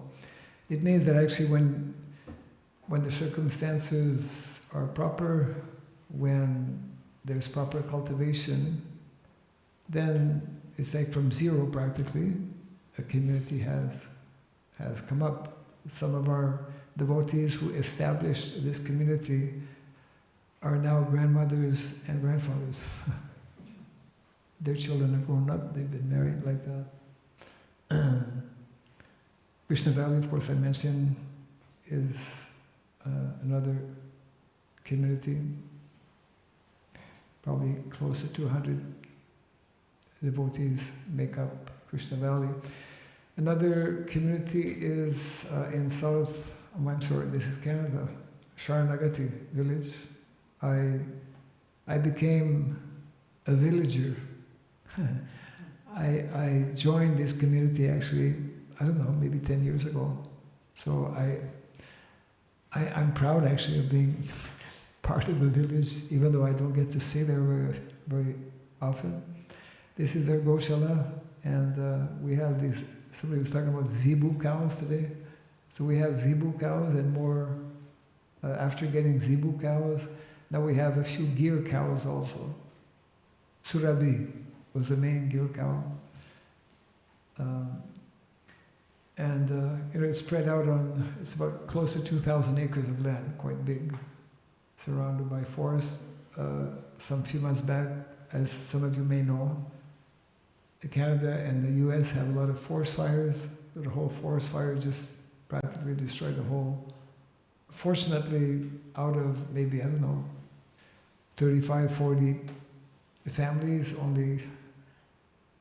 It means that actually when the circumstances are proper, when there's proper cultivation, then it's like from zero practically, a community has come up. Some of our devotees who established this community are now grandmothers and grandfathers. Their children have grown up, they've been married like that. Krishna Valley, of course, I mentioned, is another community, probably closer to 100 devotees make up Krishna Valley. Another community is in this is Canada, Sharanagati village. I became a villager. I joined this community actually, I don't know, maybe 10 years ago. So I'm proud actually of being part of a village, even though I don't get to stay there very, very often. This is their Goshala, and we have these, somebody was talking about zebu cows today. So we have zebu cows and more, after getting zebu cows, now we have a few gyr cows also. Surabi was the main Gyur cow. It's spread out on, it's about close to 2,000 acres of land, quite big, surrounded by forest. Some few months back, as some of you may know, Canada and the US have a lot of forest fires. The whole forest fire just practically destroyed the whole. Fortunately, out of maybe, 35, 40 families, only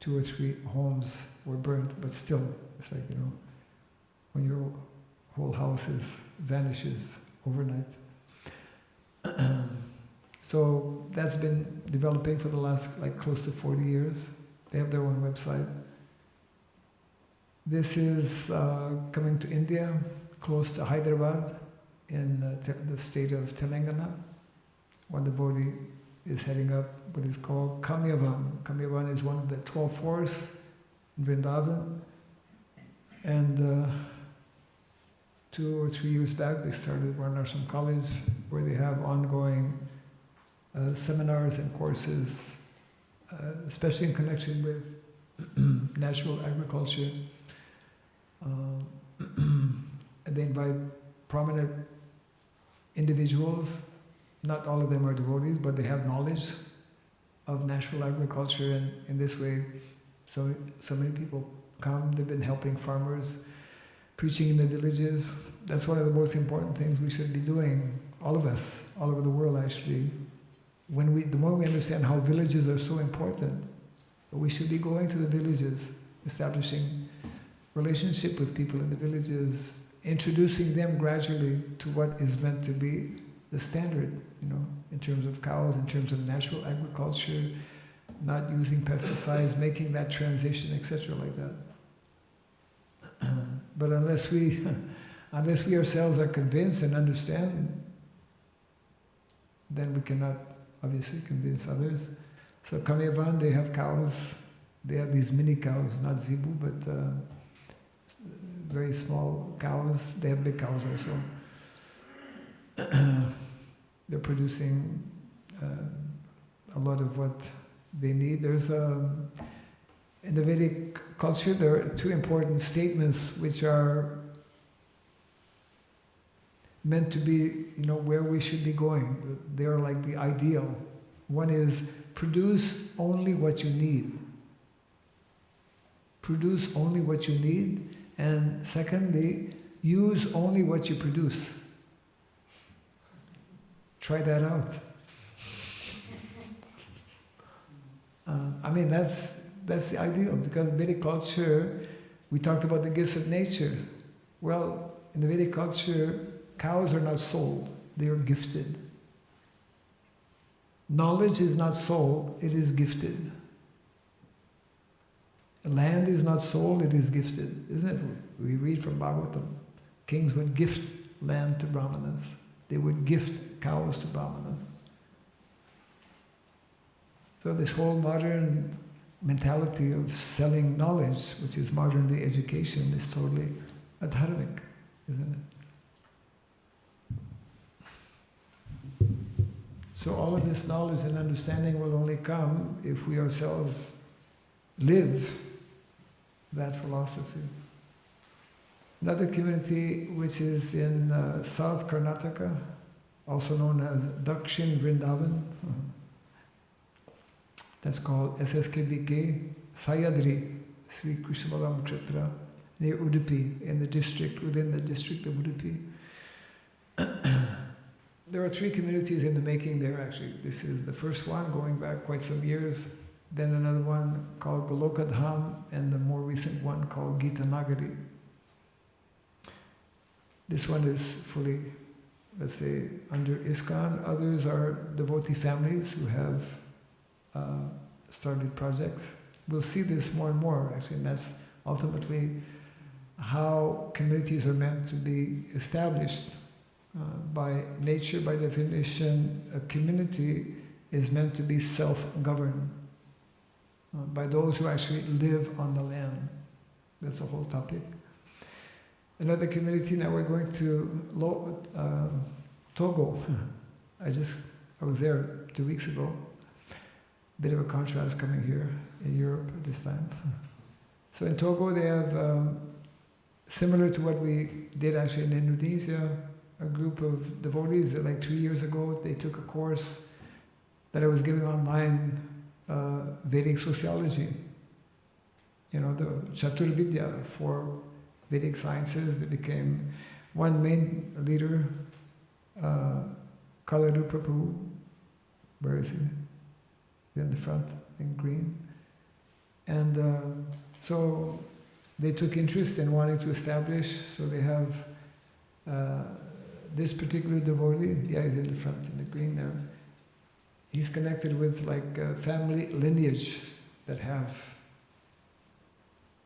2 or 3 homes were burned, but still, it's like, when your whole house vanishes overnight. So that's been developing for the last close to 40 years. They have their own website. This is coming to India, close to Hyderabad, in the state of Telangana. One devotee is heading up what is called Kamyavan. Kamyavan is one of the 12 forests in Vrindavan. And 2 or 3 years back, they started Varnashrama College, where they have ongoing seminars and courses, especially in connection with natural agriculture. And they invite prominent individuals. Not all of them are devotees, but they have knowledge of natural agriculture, and in this way, so many people come. They've been helping farmers, preaching in the villages. That's one of the most important things we should be doing, all of us, all over the world actually. The more we understand how villages are so important, we should be going to the villages, establishing relationship with people in the villages, introducing them gradually to what is meant to be the standard, in terms of cows, in terms of natural agriculture, not using pesticides, making that transition, etc., like that. But unless we ourselves are convinced and understand, then we cannot obviously convince others. So Kamyavan, they have cows. They have these mini cows, not zebu, but very small cows. They have big cows also. They're producing a lot of what they need. There's in the Vedic culture, there are 2 important statements which are meant to be, where we should be going. They are like the ideal. One is, produce only what you need. Produce only what you need. And secondly, use only what you produce. Try that out. That's the ideal, because Vedic culture, we talked about the gifts of nature. Well, in the Vedic culture, cows are not sold, they are gifted. Knowledge is not sold, it is gifted. Land is not sold, it is gifted, isn't it? We read from Bhagavatam. Kings would gift land to Brahmanas. They would gift cows to Brahmanas. So this whole modern mentality of selling knowledge, which is modern day education, is totally adharmic, isn't it? So all of this knowledge and understanding will only come if we ourselves live that philosophy. Another community which is in South Karnataka, also known as Dakshin Vrindavan, that's called SSKBK, Sayadri, Sri Krishnabalam Kshetra, near Udupi, within the district of Udupi. There are 3 communities in the making there actually. This is the first one, going back quite some years. Then another one called Golokadham, and the more recent one called Gita Nagari. This one is fully, let's say, under ISKCON. Others are devotee families who have started projects. We'll see this more and more, actually, and that's ultimately how communities are meant to be established. By nature, by definition, a community is meant to be self-governed by those who actually live on the land. That's the whole topic. Another community, now we're going to Togo. I was there 2 weeks ago. bit of a contrast coming here in Europe at this time. So in Togo they have, similar to what we did actually in Indonesia, a group of devotees that like 3 years ago, they took a course that I was giving online, Vedic sociology. You know, the Chaturvidya for Vedic sciences. They became one main leader, Kalarupa Prabhu. Where is he? In the front, in green. And so they took interest in wanting to establish, so they have this particular devotee, yeah, he's in the front, in the green there. He's connected with like a family lineage that have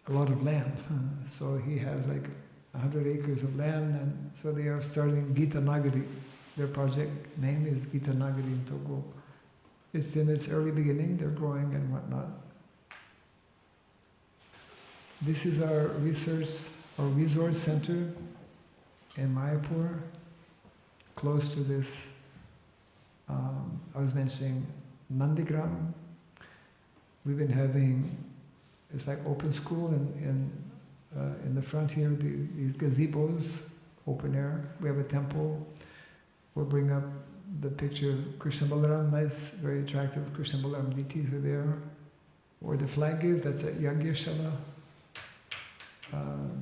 a lot of land. So he has like 100 acres of land, and so they are starting Gita Nagari. Their project name is Gita Nagari in Togo. It's in its early beginning, they're growing and whatnot. This is our research or resource center in Mayapur, close to this, I was mentioning Nandigram. We've been having, it's like open school in the front here, these gazebos, open air. We have a temple. We'll bring up the picture of Krishna Balaram, nice, very attractive Krishna Balaram deities are there. Where the flag is, that's at Yagyashala.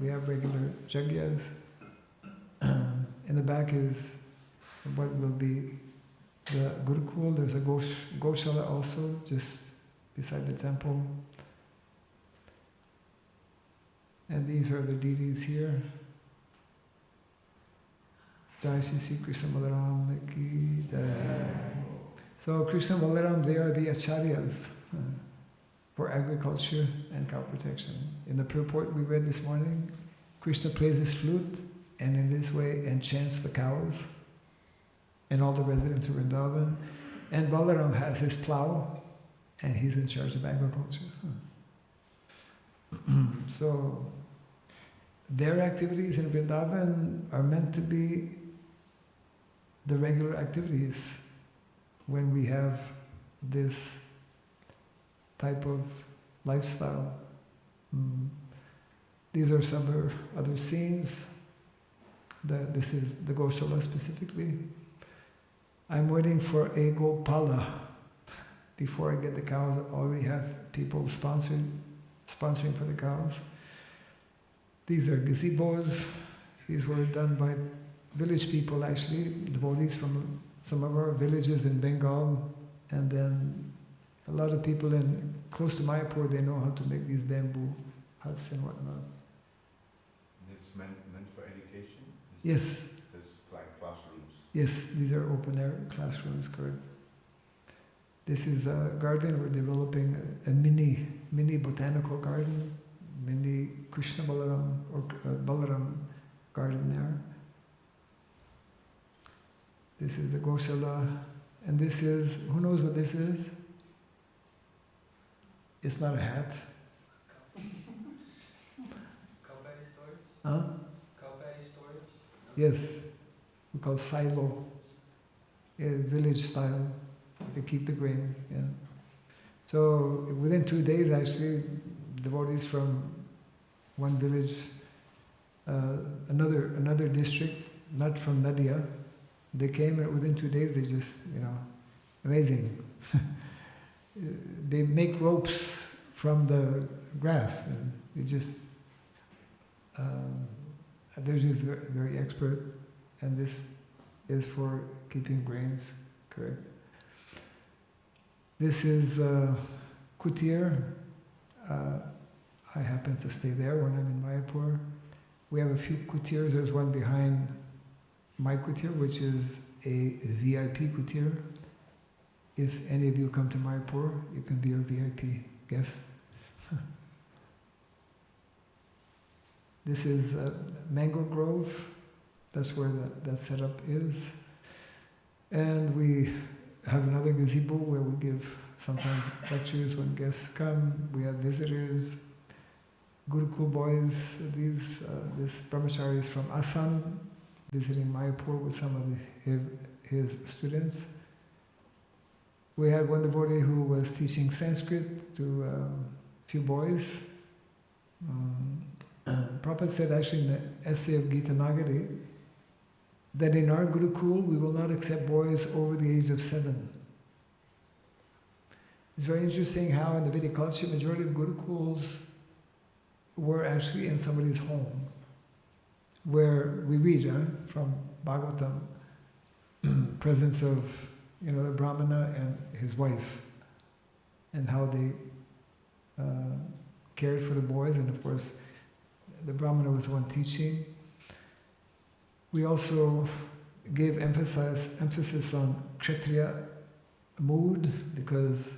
We have regular jagyas. In the back is what will be the Gurukul. There's a Goshala also, just beside the temple. And these are the deities here. Jai Shri Krishna Balaram ki jai. So Krishna Balaram, they are the acharyas for agriculture and cow protection. In the purport we read this morning, Krishna plays his flute and in this way enchants the cows and all the residents of Vrindavan. And Balaram has his plow and he's in charge of agriculture. So their activities in Vrindavan are meant to be the regular activities when we have this type of lifestyle. These are some other scenes. This is the Goshala specifically. I'm waiting for a Gopala. Before I get the cows, I already have people sponsoring for the cows. These are gazebos. These were done by village people actually, devotees from some of our villages in Bengal, and then a lot of people in close to Mayapur, they know how to make these bamboo huts and whatnot. It's meant for education? Yes. There's like classrooms? Yes, these are open air classrooms, correct. This is a garden, we're developing a mini botanical garden, mini Krishna Balaram or Balaram garden there. This is the Goshala, and this is, who knows what this is? It's not a hat. Cow patty storage? Huh? Cow patty storage? Yes, we call silo, village style. They keep the grains, yeah. So within 2 days actually, devotees from one village, another district, not from Nadia, they came and within 2 days they just, amazing. They make ropes from the grass. And they just, they're just very, very expert, and this is for keeping grains correct. This is Kutir. I happen to stay there when I'm in Mayapur. We have a few kutirs. There's one behind my kutir, which is a VIP kutir. If any of you come to Mayapur, you can be our VIP guest. This is Mango Grove. That's where that setup is. And we have another gazebo where we give sometimes lectures when guests come. We have visitors, Gurukul boys. This brahmachari is from Assam, visiting Mayapur with some of his students. We had one devotee who was teaching Sanskrit to a few boys. Prabhupada said actually in the essay of Gita Nagari that in our Gurukul we will not accept boys over the age of 7. It's very interesting how in the Vedic culture majority of Gurukuls were actually in somebody's home, where we read from Bhagavatam, presence of the Brahmana and his wife, and how they cared for the boys, and of course the Brahmana was the one teaching. We also gave emphasis on Kshatriya mood, because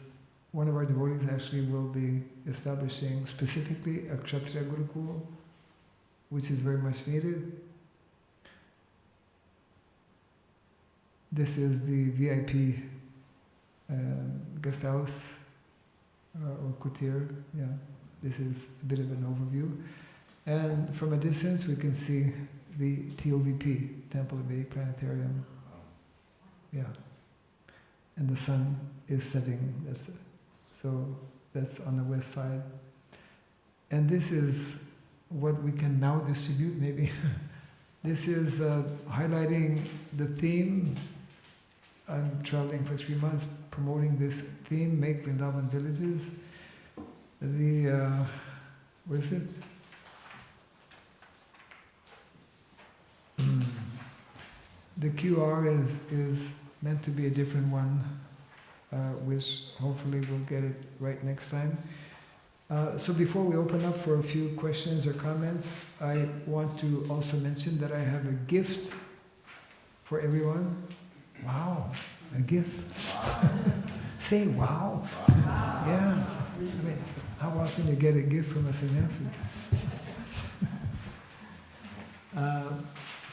one of our devotees actually will be establishing specifically a Kshatriya Gurukul, which is very much needed. This is the VIP guest house or kutir. Yeah, this is a bit of an overview. And from a distance we can see the TOVP, Temple of Vedic Planetarium. Yeah. And the sun is setting. So that's on the west side. And this is what we can now distribute, maybe. This is highlighting the theme. I'm traveling for 3 months promoting this theme, Make Vrindavan Villages. What is it? The QR is meant to be a different one, which hopefully we'll get it right next time. So before we open up for a few questions or comments, I want to also mention that I have a gift for everyone. Wow, a gift. Wow. Say wow. Wow. Yeah. I mean, how often you get a gift from a sannyasi?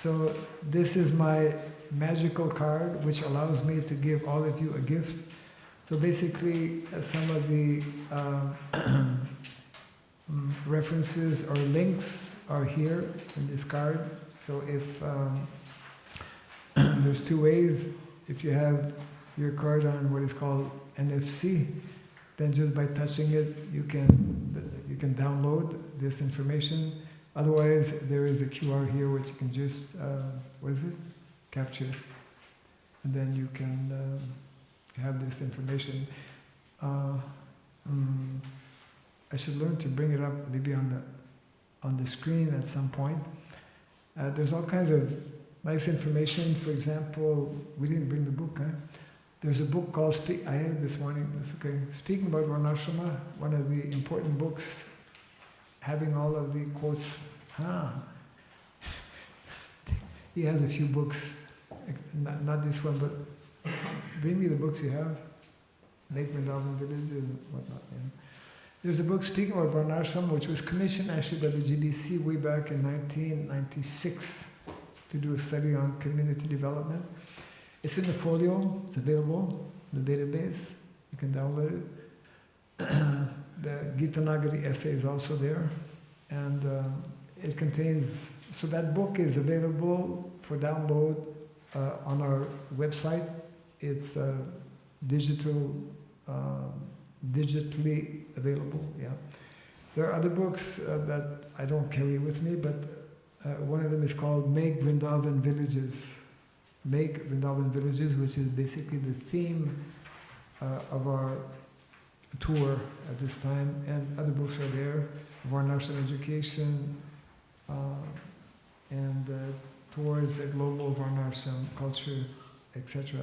So this is my magical card, which allows me to give all of you a gift. So basically, some of the references or links are here in this card. So if there's 2 ways. If you have your card on what is called NFC, then just by touching it, you can download this information. Otherwise, there is a QR here which you can just capture, and then you can have this information. I should learn to bring it up maybe on the screen at some point. There's all kinds of nice information. For example, we didn't bring the book, huh? There's a book called, I had it this morning, that's okay. Speaking about Varnashrama, one of the important books, having all of the quotes. He has a few books, not this one, but bring me the books you have. Make Vrindavan Villages and whatnot. Yeah. There's a book speaking about Varnashrama, which was commissioned actually by the GBC way back in 1996 to do a study on community development. It's in the folio, it's available in the database, you can download it. The Gita Nagari essay is also there, and it contains, so that book is available for download on our website. It's digitally available, yeah. There are other books that I don't carry with me, but one of them is called Make Vrindavan Villages. Make Vrindavan Villages, which is basically the theme of our tour at this time, and other books are there, Varnashrama education, and towards a global Varnashrama culture, etc.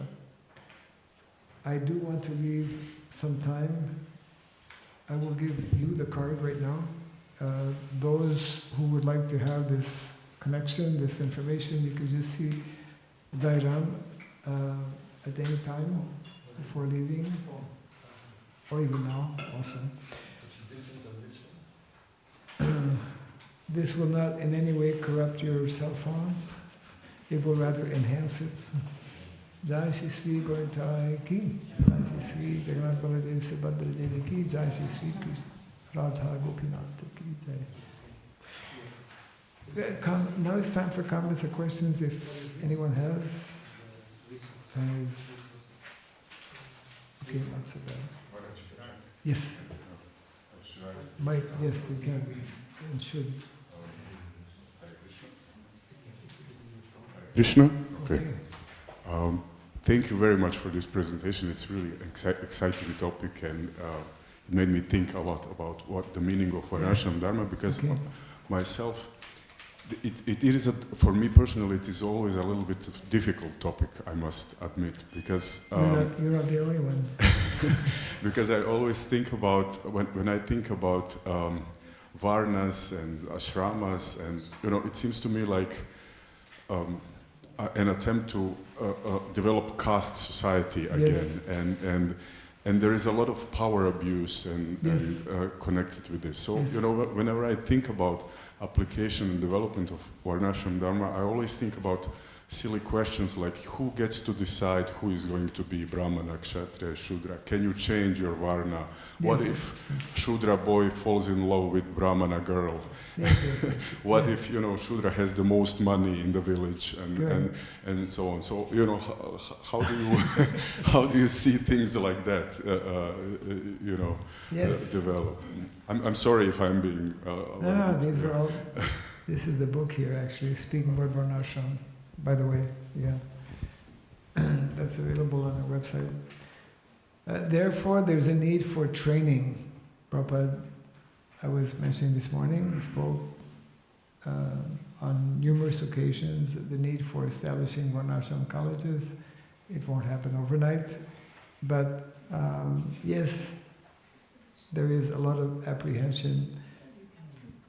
I do want to leave some time. I will give you the card right now. Those who would like to have this connection, this information, you can just see Jairam at any time before leaving, or even now also. This will not in any way corrupt your cell phone. It will rather enhance it. Jai Shri Sri Gauritai ki, Jai Shri Sri Jagannath Baladev Subhadra Devi ki, Jai Shri Sri Krishna Radha Gopinath ki Jai. Now it's time for comments or questions if anyone has. Okay, not so bad. Yes. Might, yes, you can and should. Krishna? Okay. Thank you very much for this presentation. It's really exciting topic, and it made me think a lot about what the meaning of Varnashrama Dharma, because myself, it is, for me personally, it is always a little bit of difficult topic, I must admit, because... you're not the only one. Because I always think about, when I think about Varnas and Ashramas, and, it seems to me like an attempt to develop caste society again, and there is a lot of power abuse and connected with this. So whenever I think about application and development of Varnashrama Dharma, I always think about silly questions like who gets to decide who is going to be Brahmana, Kshatriya, Shudra? Can you change your Varna? What if Shudra boy falls in love with Brahmana girl? What if Shudra has the most money in the village and so on? So how do you see things like that develop? I'm sorry if I'm being no, these are all. This is the book here actually, speaking about Varnashrama. By the way, that's available on our website. Therefore, there's a need for training. Prabhupada, I was mentioning this morning, spoke on numerous occasions the need for establishing Varnashrama colleges. It won't happen overnight, but yes, there is a lot of apprehension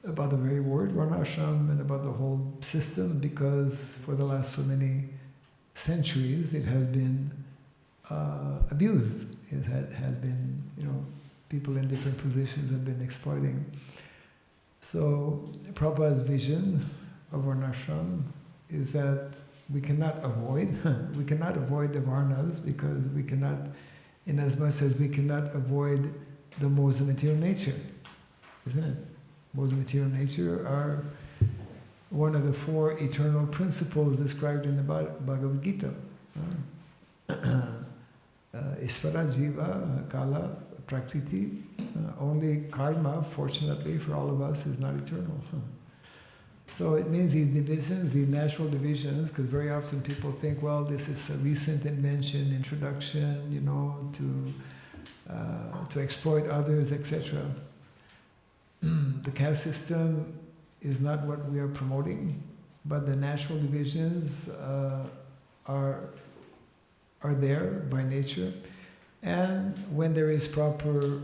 about the very word Varnashram and about the whole system, because for the last so many centuries it has been abused. It has been, people in different positions have been exploiting. So Prabhupada's vision of Varnashram is that we cannot avoid the Varnas, because we cannot, in as much as we cannot avoid the modes of material nature, isn't it? Modes of material nature are one of the four eternal principles described in the Bhagavad Gita. Ishvara, Jiva, Kala, Prakriti. Only karma, fortunately for all of us, is not eternal. So it means these divisions, these natural divisions, because very often people think, well, this is a recent invention, introduction, to exploit others, etc. The caste system is not what we are promoting, but the natural divisions are there by nature, and when there is proper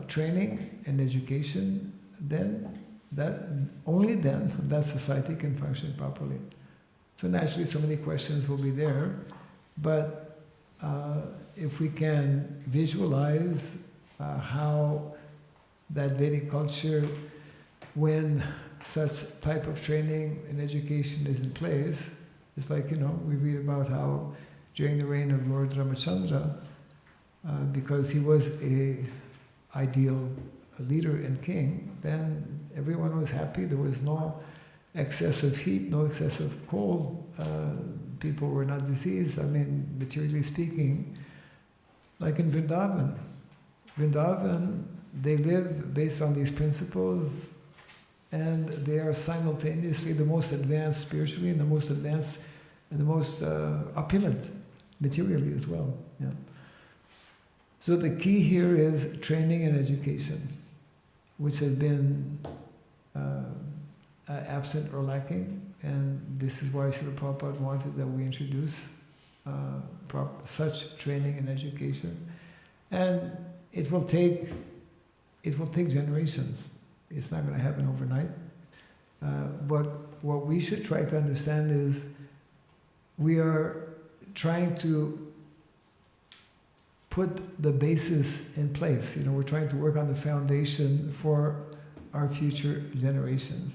training and education, then that society can function properly. So naturally, so many questions will be there, but if we can visualize how that Vedic culture, when such type of training and education is in place, it's like, we read about how during the reign of Lord Ramachandra, because he was a ideal leader and king, then everyone was happy. There was no excessive heat, no excessive cold. People were not diseased. Materially speaking, like in Vrindavan. Vrindavan, they live based on these principles, and they are simultaneously the most advanced spiritually and the most advanced and the most opulent materially as well. Yeah. So the key here is training and education, which has been absent or lacking, and this is why Srila Prabhupada wanted that we introduce such training and education. And it will take generations. It's not going to happen overnight. But what we should try to understand is we are trying to put the basis in place. We're trying to work on the foundation for our future generations.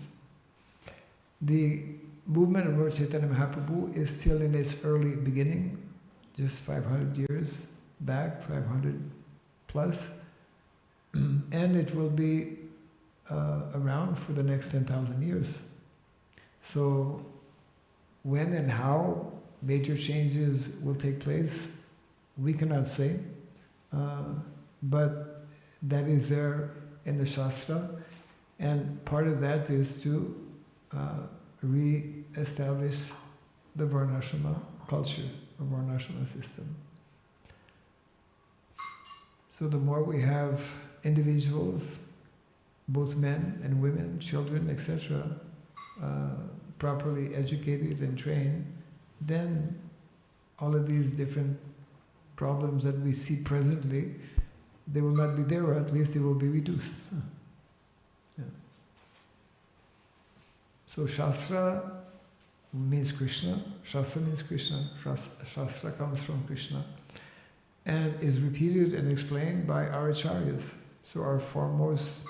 The movement of Lord Chaitanya Mahaprabhu is still in its early beginning, just 500 years back, 500 plus, and it will be around for the next 10,000 years. So when and how major changes will take place, we cannot say, But that is there in the Shastra, and part of that is to re-establish the Varnashrama culture, the Varnashrama system. So the more we have individuals, both men and women, children, etc., properly educated and trained, then all of these different problems that we see presently, they will not be there, or at least they will be reduced. Yeah. So Shastra means Krishna, Shastra means Krishna, Shastra comes from Krishna, and is repeated and explained by our acharyas. So our foremost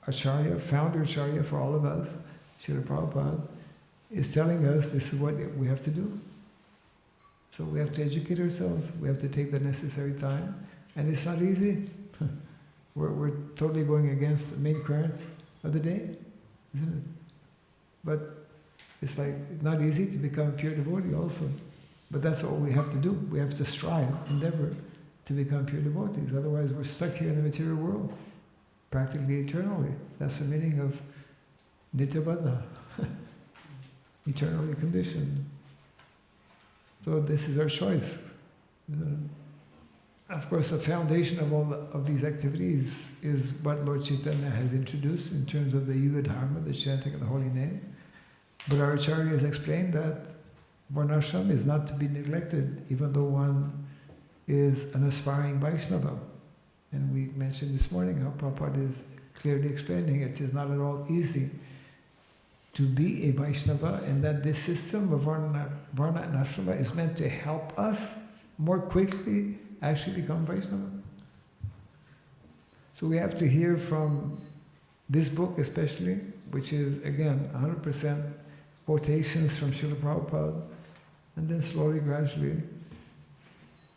acharya, founder acharya for all of us, Srila Prabhupada, is telling us this is what we have to do. So we have to educate ourselves, we have to take the necessary time, and it's not easy. We're totally going against the main current of the day, isn't it? But it's like not easy to become a pure devotee also. But that's what we have to do. We have to strive, endeavor to become pure devotees. Otherwise we're stuck here in the material world, practically eternally. That's the meaning of Nityabadha, eternally conditioned. So this is our choice. Of course, the foundation of all of these activities is what Lord Chaitanya has introduced in terms of the Yuga Dharma, the chanting of the holy name. But our Acharya has explained that Varnashram is not to be neglected, even though one is an aspiring Vaishnava. And we mentioned this morning how Prabhupada is clearly explaining it is not at all easy to be a Vaishnava, and that this system of Varna and Ashrama is meant to help us more quickly actually become Vaishnava. So we have to hear from this book especially, which is again 100% quotations from Srila Prabhupada, and then slowly, gradually,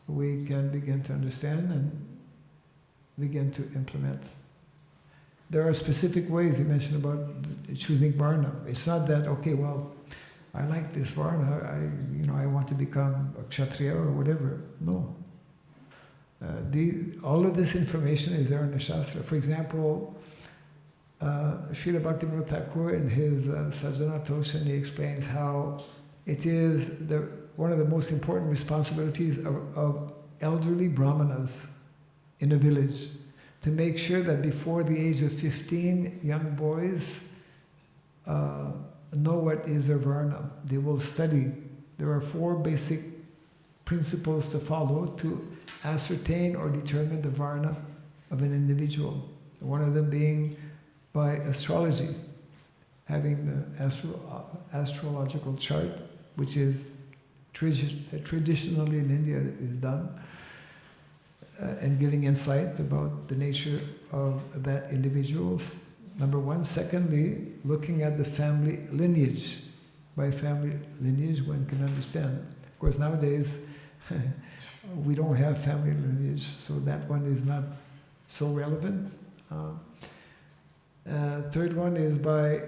we can begin to understand and begin to implement. There are specific ways you mentioned about choosing Varna. It's not that, okay, well, I like this Varna, I want to become a Kshatriya or whatever. No. All of this information is there in the Shastra. For example, Srila Bhaktivinoda Thakur in his Sajjana Toshan, he explains how it is one of the most important responsibilities of elderly brahmanas in a village to make sure that before the age of 15, young boys know what is their varna. They will study. There are 4 basic principles to follow to ascertain or determine the varna of an individual. One of them being by astrology, having the astrological chart, which is traditionally in India is done, and giving insight about the nature of that individual, number one. Secondly, looking at the family lineage. By family lineage, one can understand. Of course, nowadays, we don't have family lineage, so that one is not so relevant. Third one is by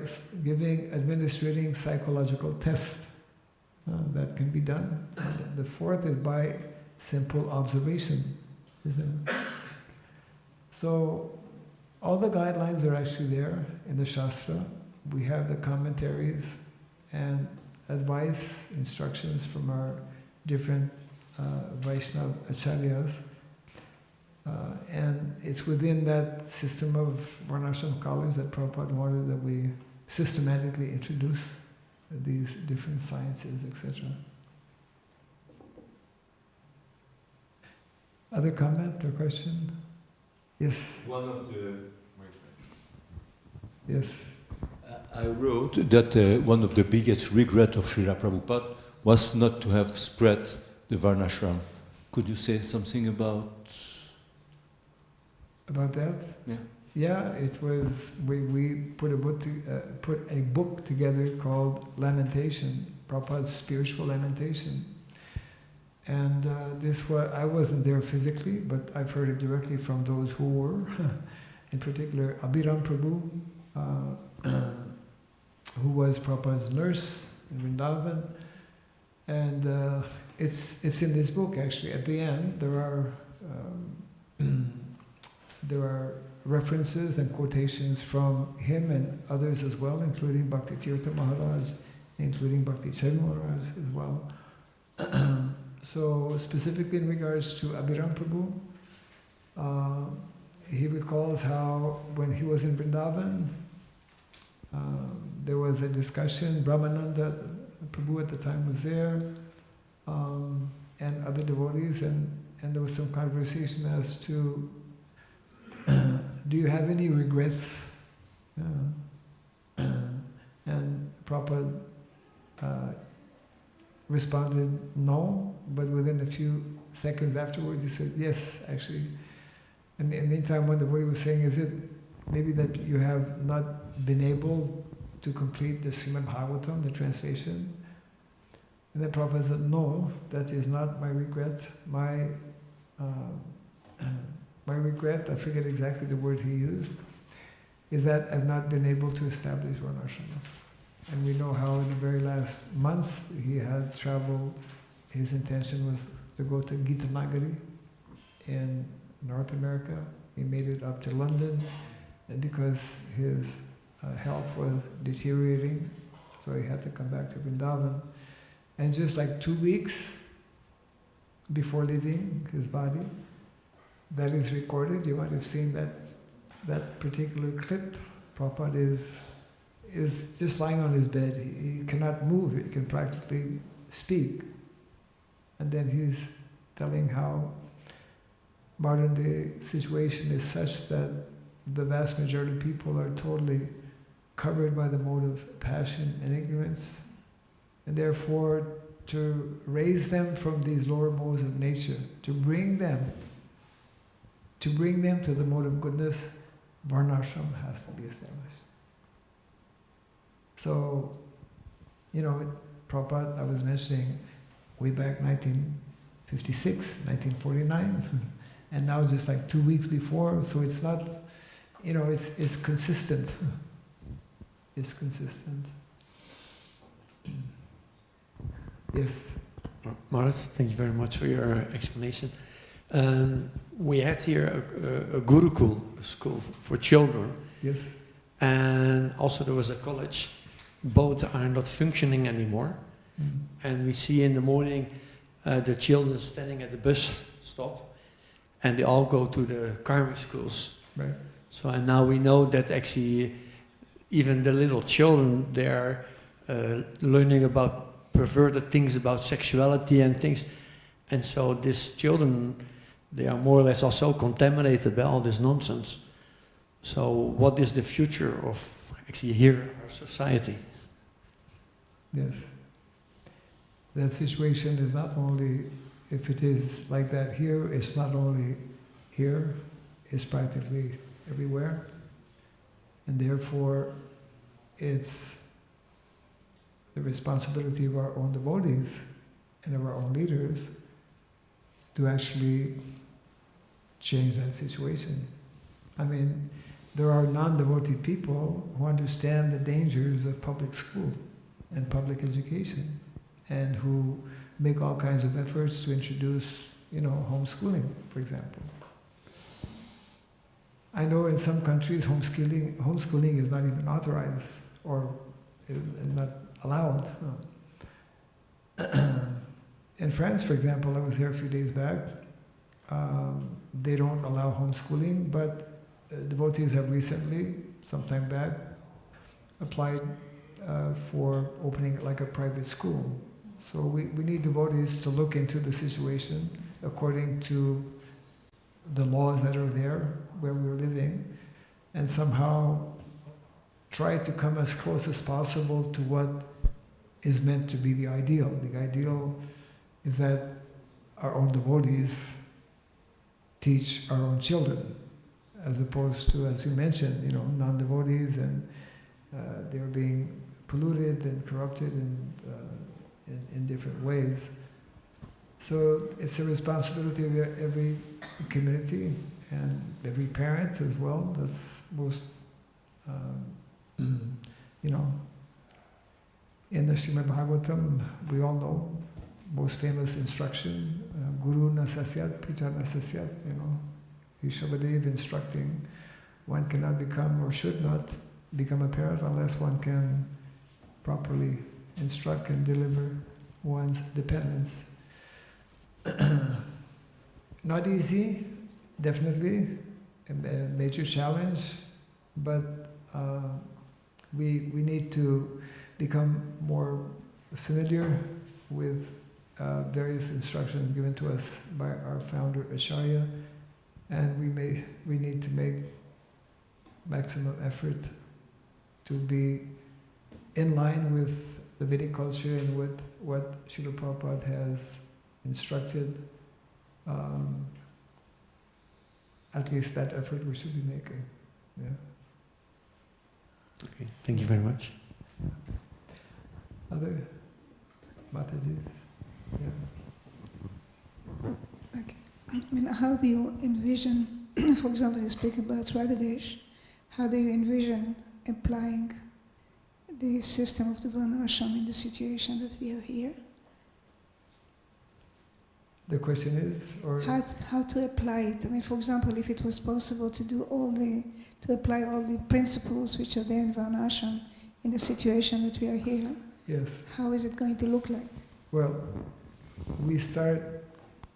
administrating psychological tests. That can be done. And the fourth is by simple observation. Isn't it? So all the guidelines are actually there in the Shastra. We have the commentaries and advice, instructions from our different Vaishnava acharyas. And it's within that system of Varnashrama college that Prabhupada wanted that we systematically introduce these different sciences, etc. Other comment or question? Yes. One of the... Yes. I wrote that one of the biggest regrets of Srila Prabhupada was not to have spread the Varnashram. Could you say something about that? Yeah. Yeah, it was. We put a book together called Lamentation, Prabhupada's Spiritual Lamentation, and I wasn't there physically, but I've heard it directly from those who were. In particular, Abhiram Prabhu, who was Prabhupada's nurse in Vrindavan, and it's in this book actually. At the end, there are there are references and quotations from him and others as well, including Bhakti Tirtha Maharaj, including Bhakti Chaitanya Maharaj as well. So specifically in regards to Abhiram Prabhu, he recalls how when he was in Vrindavan, there was a discussion. Brahmananda Prabhu at the time was there, and other devotees, and there was some conversation as to, do you have any regrets? And Prabhupada responded no, but within a few seconds afterwards he said yes, actually. And in the meantime, what the devotee was saying, is it maybe that you have not been able to complete the Srimad Bhagavatam, the translation? And then Prabhupada said, no, that is not my regret. My regret, I forget exactly the word he used, is that I've not been able to establish Varnashrama. And we know how in the very last months he had traveled. His intention was to go to Gita Nagari in North America. He made it up to London, and because his health was deteriorating, so he had to come back to Vrindavan. And just like 2 weeks before leaving his body, that is recorded. You might have seen that particular clip. Prabhupada is just lying on his bed. He cannot move. He can practically speak. And then he's telling how modern day situation is such that the vast majority of people are totally covered by the mode of passion and ignorance, and therefore to raise them from these lower modes of nature, to bring them to the mode of goodness, Varnashrama has to be established. So, Prabhupada, I was mentioning way back 1956, 1949, and now just like 2 weeks before, so it's not, it's consistent. It's consistent. Yes. Maharaj, thank you very much for your explanation. We had here a Gurukul, a school for children. Yes. And also there was a college. Both are not functioning anymore. And we see in the morning the children standing at the bus stop, and they all go to the karmic schools. Right. So and now we know that actually even the little children, they are learning about perverted things, about sexuality and things. And so these children, they are more or less also contaminated by all this nonsense. So what is the future of actually here, our society? Yes. That situation is not only, if it is like that here, it's not only here, it's practically everywhere. And therefore, it's the responsibility of our own devotees and of our own leaders to actually change that situation. I mean, there are non-devotee people who understand the dangers of public school and public education, and who make all kinds of efforts to introduce, homeschooling, for example. I know in some countries homeschooling is not even authorized or is not allowed. In France, for example, I was here a few days back. They don't allow homeschooling, but devotees have recently, some time back, applied for opening like a private school. So we need devotees to look into the situation according to the laws that are there where we're living, and somehow try to come as close as possible to what is meant to be the ideal. The ideal is that our own devotees teach our own children, as opposed to, as you mentioned, non-devotees, and they're being polluted and corrupted in different ways. So it's a responsibility of every community and every parent as well. That's most, in the Srimad Bhagavatam, we all know, most famous instruction, Guru na sasyat, Pita na sasyat, Rishabhadev instructing, one cannot become or should not become a parent unless one can properly instruct and deliver one's dependents. Not easy, definitely, a major challenge, but we need to become more familiar with various instructions given to us by our founder Acharya, and we need to make maximum effort to be in line with the Vedic culture and with what Srila Prabhupada has instructed. At least that effort we should be making. Yeah. Okay, thank you very much. Other Matajis? Yeah. Okay. I mean, how do you envision, for example, you speak about Radhadesh, how do you envision applying the system of the Varnashrama in the situation that we have here? The question is, or how to apply it? I mean, for example, if it was possible to do to apply all the principles which are there in Varnashrama in the situation that we are here, yes. how is it going to look like? Well, we start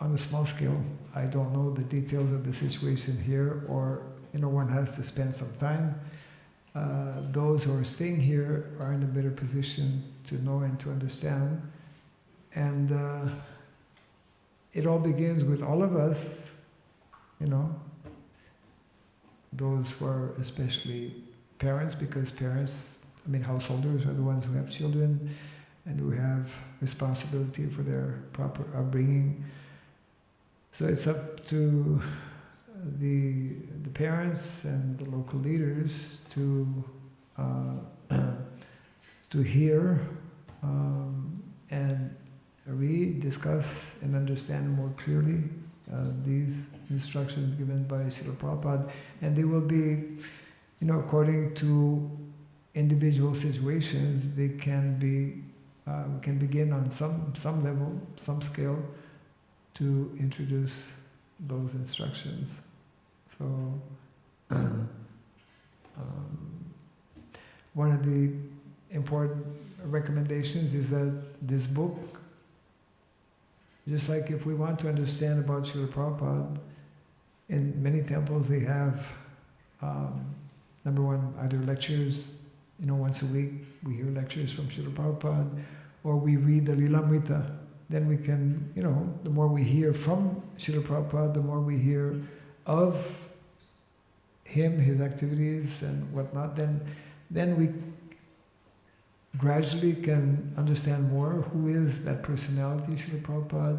on a small scale. I don't know the details of the situation here, or one has to spend some time. Those who are staying here are in a better position to know and to understand. And it all begins with all of us, those who are especially parents, because parents, householders are the ones who have children and who have responsibility for their proper upbringing. So it's up to the parents and the local leaders to hear and read, discuss, and understand more clearly these instructions given by Srila Prabhupada, and they will be, according to individual situations, they can begin on some level, some scale, to introduce those instructions. So, one of the important recommendations is that this book, just like if we want to understand about Srila Prabhupada, in many temples they have, number one, either lectures, once a week we hear lectures from Srila Prabhupada, or we read the Lilamrita. Then we can, the more we hear from Srila Prabhupada, the more we hear of him, his activities and whatnot, then we gradually can understand more who is that personality, Srila Prabhupada,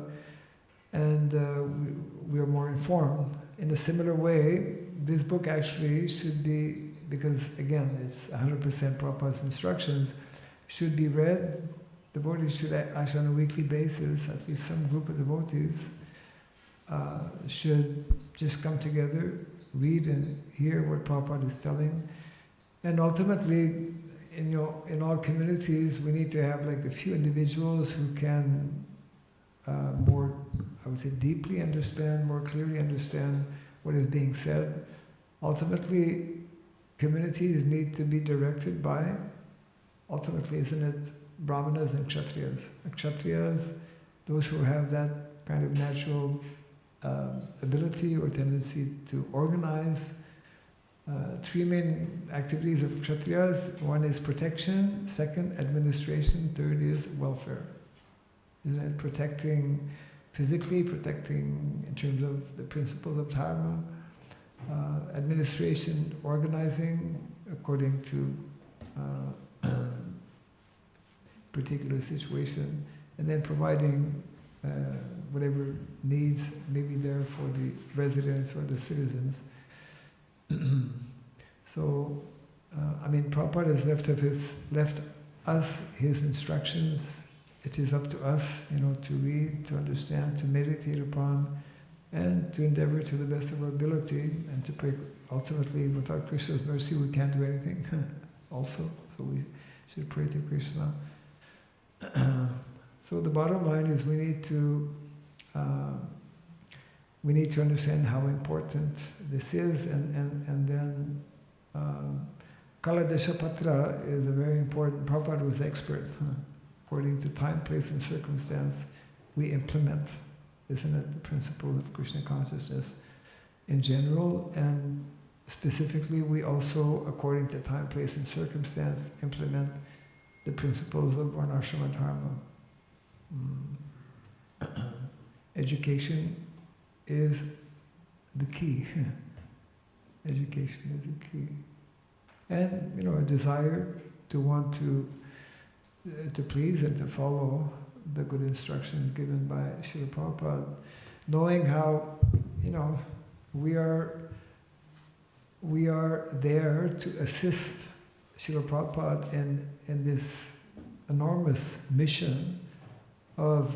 and we are more informed. In a similar way, this book actually should be, because again, it's 100% Prabhupada's instructions, should be read. Devotees should actually on a weekly basis, at least some group of devotees, should just come together, read and hear what Prabhupada is telling. And ultimately, in all communities, we need to have like a few individuals who can more, I would say, deeply understand, more clearly understand what is being said. Ultimately, communities need to be directed by, ultimately, isn't it, Brahmanas and Kshatriyas. Kshatriyas, those who have that kind of natural ability or tendency to organize. Three main activities of Kshatriyas. One is protection, second, administration, third is welfare. Isn't it? Protecting physically, protecting in terms of the principles of dharma, administration, organizing according to particular situation, and then providing whatever needs may be there for the residents or the citizens. So, Prabhupada has left us his instructions. It is up to us, to read, to understand, to meditate upon, and to endeavor to the best of our ability, and to pray. Ultimately, without Krishna's mercy, we can't do anything. Also, so we should pray to Krishna. So the bottom line is we need to we need to understand how important this is, and then Kala Deshapatra is a very important. Prabhupada was expert. According to time, place, and circumstance, we implement, isn't it, the principle of Krishna consciousness in general, and specifically we also, according to time, place, and circumstance, implement the principles of Varnashrama Dharma. Education is the key. Education is the key. And, a desire to want to please and to follow the good instructions given by Srila Prabhupada, knowing how, we are there to assist Srila Prabhupada in this enormous mission of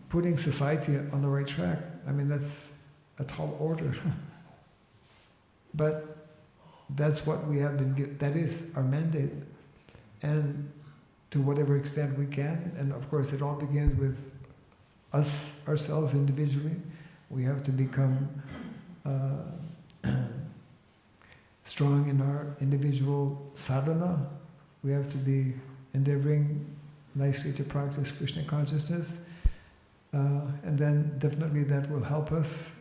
putting society on the right track. I mean, that's a tall order. But that's what we have been given. That is our mandate. And to whatever extent we can, and of course it all begins with us, ourselves individually. We have to become strong in our individual sadhana. We have to be endeavoring nicely to practice Krishna consciousness. And then definitely that will help us,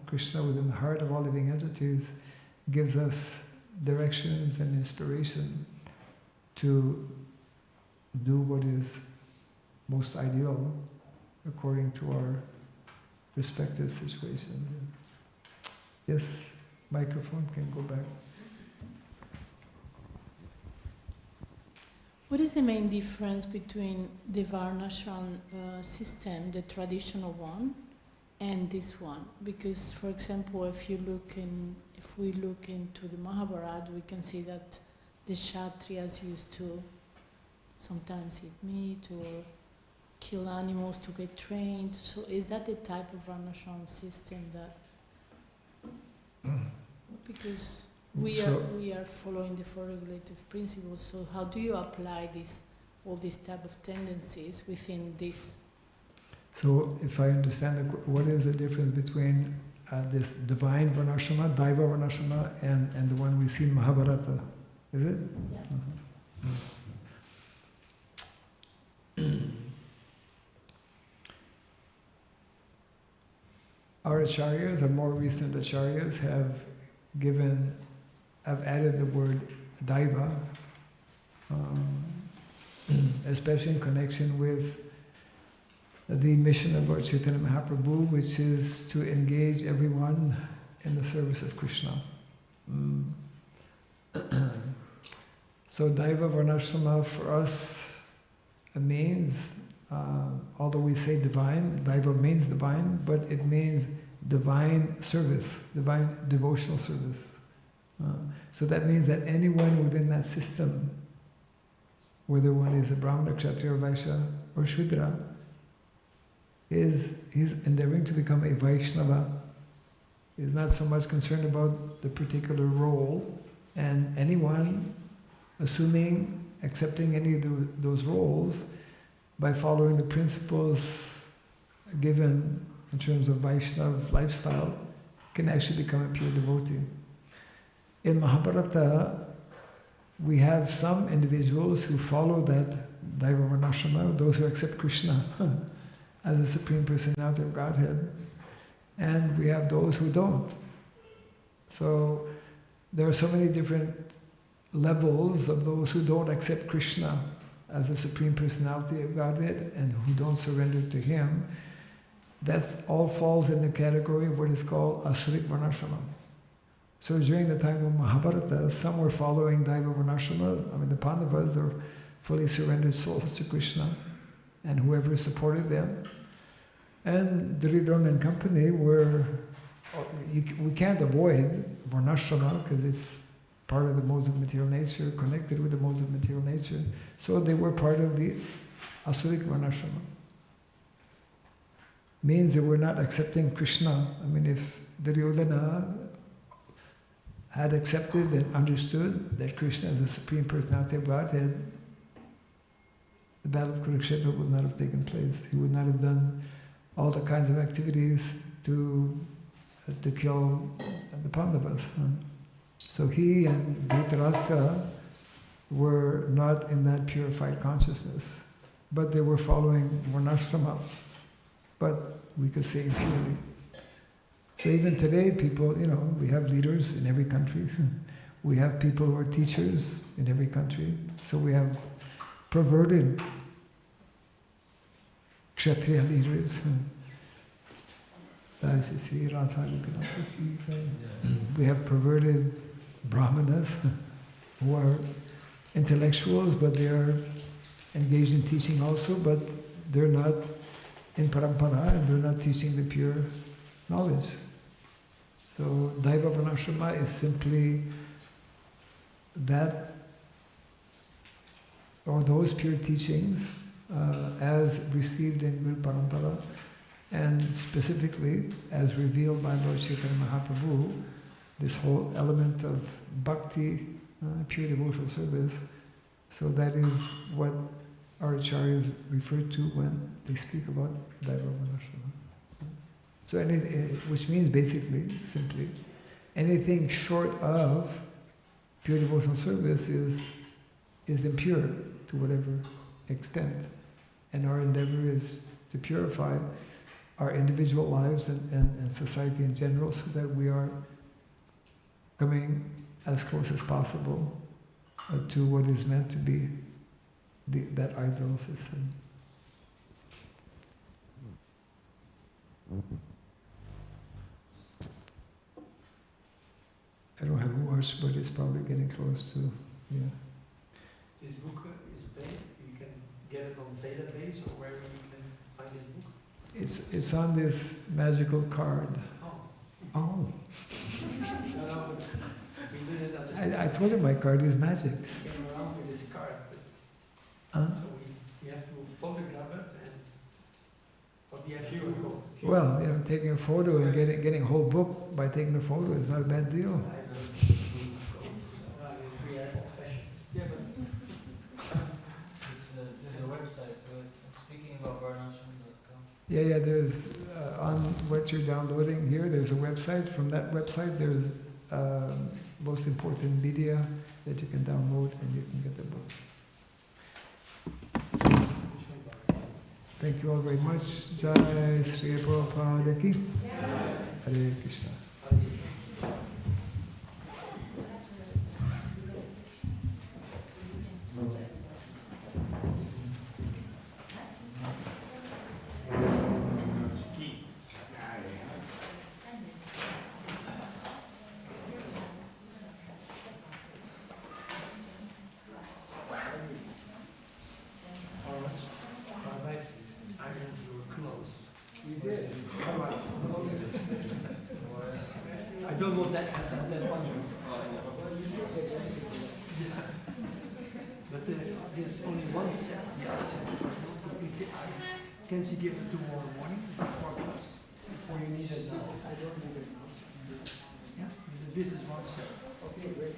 Krishna within the heart of all living entities gives us directions and inspiration to do what is most ideal according to our respective situations. Yes, microphone can go back. What is the main difference between the Varnashrama system, the traditional one, and this one? Because, for example, if we look into the Mahabharata, we can see that the Kshatriyas used to sometimes eat meat or kill animals to get trained. So is that the type of Varnashrama system that... Because we are following the four regulative principles, so how do you apply all these type of tendencies within this? So if I understand, what is the difference between this divine Varnashrama, Daiva Varnashrama, and the one we see in Mahabharata? Is it? Yeah. Our acharyas, our more recent acharyas, have added the word Daiva, especially in connection with the mission of Lord Chaitanya Mahaprabhu, which is to engage everyone in the service of Krishna. So Daiva Varnashrama for us means, although we say divine, Daiva means divine, but it means divine service, divine devotional service. So that means that anyone within that system, whether one is a Brahmana, Kshatriya, Vaishya, or Shudra, he's endeavoring to become a Vaishnava. He's not so much concerned about the particular role, and anyone accepting any of those roles by following the principles given in terms of Vaishnava lifestyle can actually become a pure devotee. In Mahabharata, we have some individuals who follow that Daiva Varnashrama, those who accept Krishna as a Supreme Personality of Godhead, and we have those who don't. So there are so many different levels of those who don't accept Krishna as a Supreme Personality of Godhead and who don't surrender to Him. That all falls in the category of what is called Asurik Varnashrama. So during the time of Mahabharata, some were following Daiva Varnashrama. I mean, the Pandavas are fully surrendered souls to Krishna, and whoever supported them. And Duryodhana and company were, we can't avoid Varnashrama because it's part of the modes of material nature, connected with the modes of material nature. So they were part of the Asurik Varnashrama. Means they were not accepting Krishna. I mean, if Duryodhana had accepted and understood that Krishna is the Supreme Personality of Godhead, the Battle of Kurukshetra would not have taken place. He would not have done all the kinds of activities to kill the Pandavas. So he and Dhritarashtra were not in that purified consciousness, but they were following Varnashrama, but we could say impurely. So even today, people, we have leaders in every country. We have people who are teachers in every country. So we have perverted Kshatriya leaders. We have perverted Brahmanas who are intellectuals, but they are engaged in teaching also, but they're not in parampara and they're not teaching the pure knowledge. So Daiva Varnashrama is simply that, or those pure teachings as received in Guru Parampara, and specifically as revealed by Lord Chaitanya Mahaprabhu, this whole element of bhakti, pure devotional service. So that is what our acharyas refer to when they speak about Daiva Varnashrama. So which means basically, simply, anything short of pure devotional service is impure to whatever extent. And our endeavor is to purify our individual lives and society in general, so that we are coming as close as possible to what is meant to be that ideal system. I don't have a watch, but it's probably getting close to, yeah. This book is paid. You can get it on database or wherever you can find this book. It's on this magical card. Oh. Oh. No, we didn't understand. I told him my card is magic. We came around with this card, but Huh? so we have to photograph it and what the actual code. Well, taking a photo and getting a whole book by taking a photo is not a bad deal. We are old-fashioned. Yeah, but There's a website to it. Speaking about Varnashrama.com. Yeah, there's, on what you're downloading here, there's a website. From that website, there's most important media that you can download and you can get the book. So, thank you all very much. Jai Sri Prabhupada Ki. Hare Krishna. I don't know that one. But there's only one set. The other set is not completely. Can she give it tomorrow morning before class? Or you need it now? I don't need it now. Yeah, this is one set. Okay, great.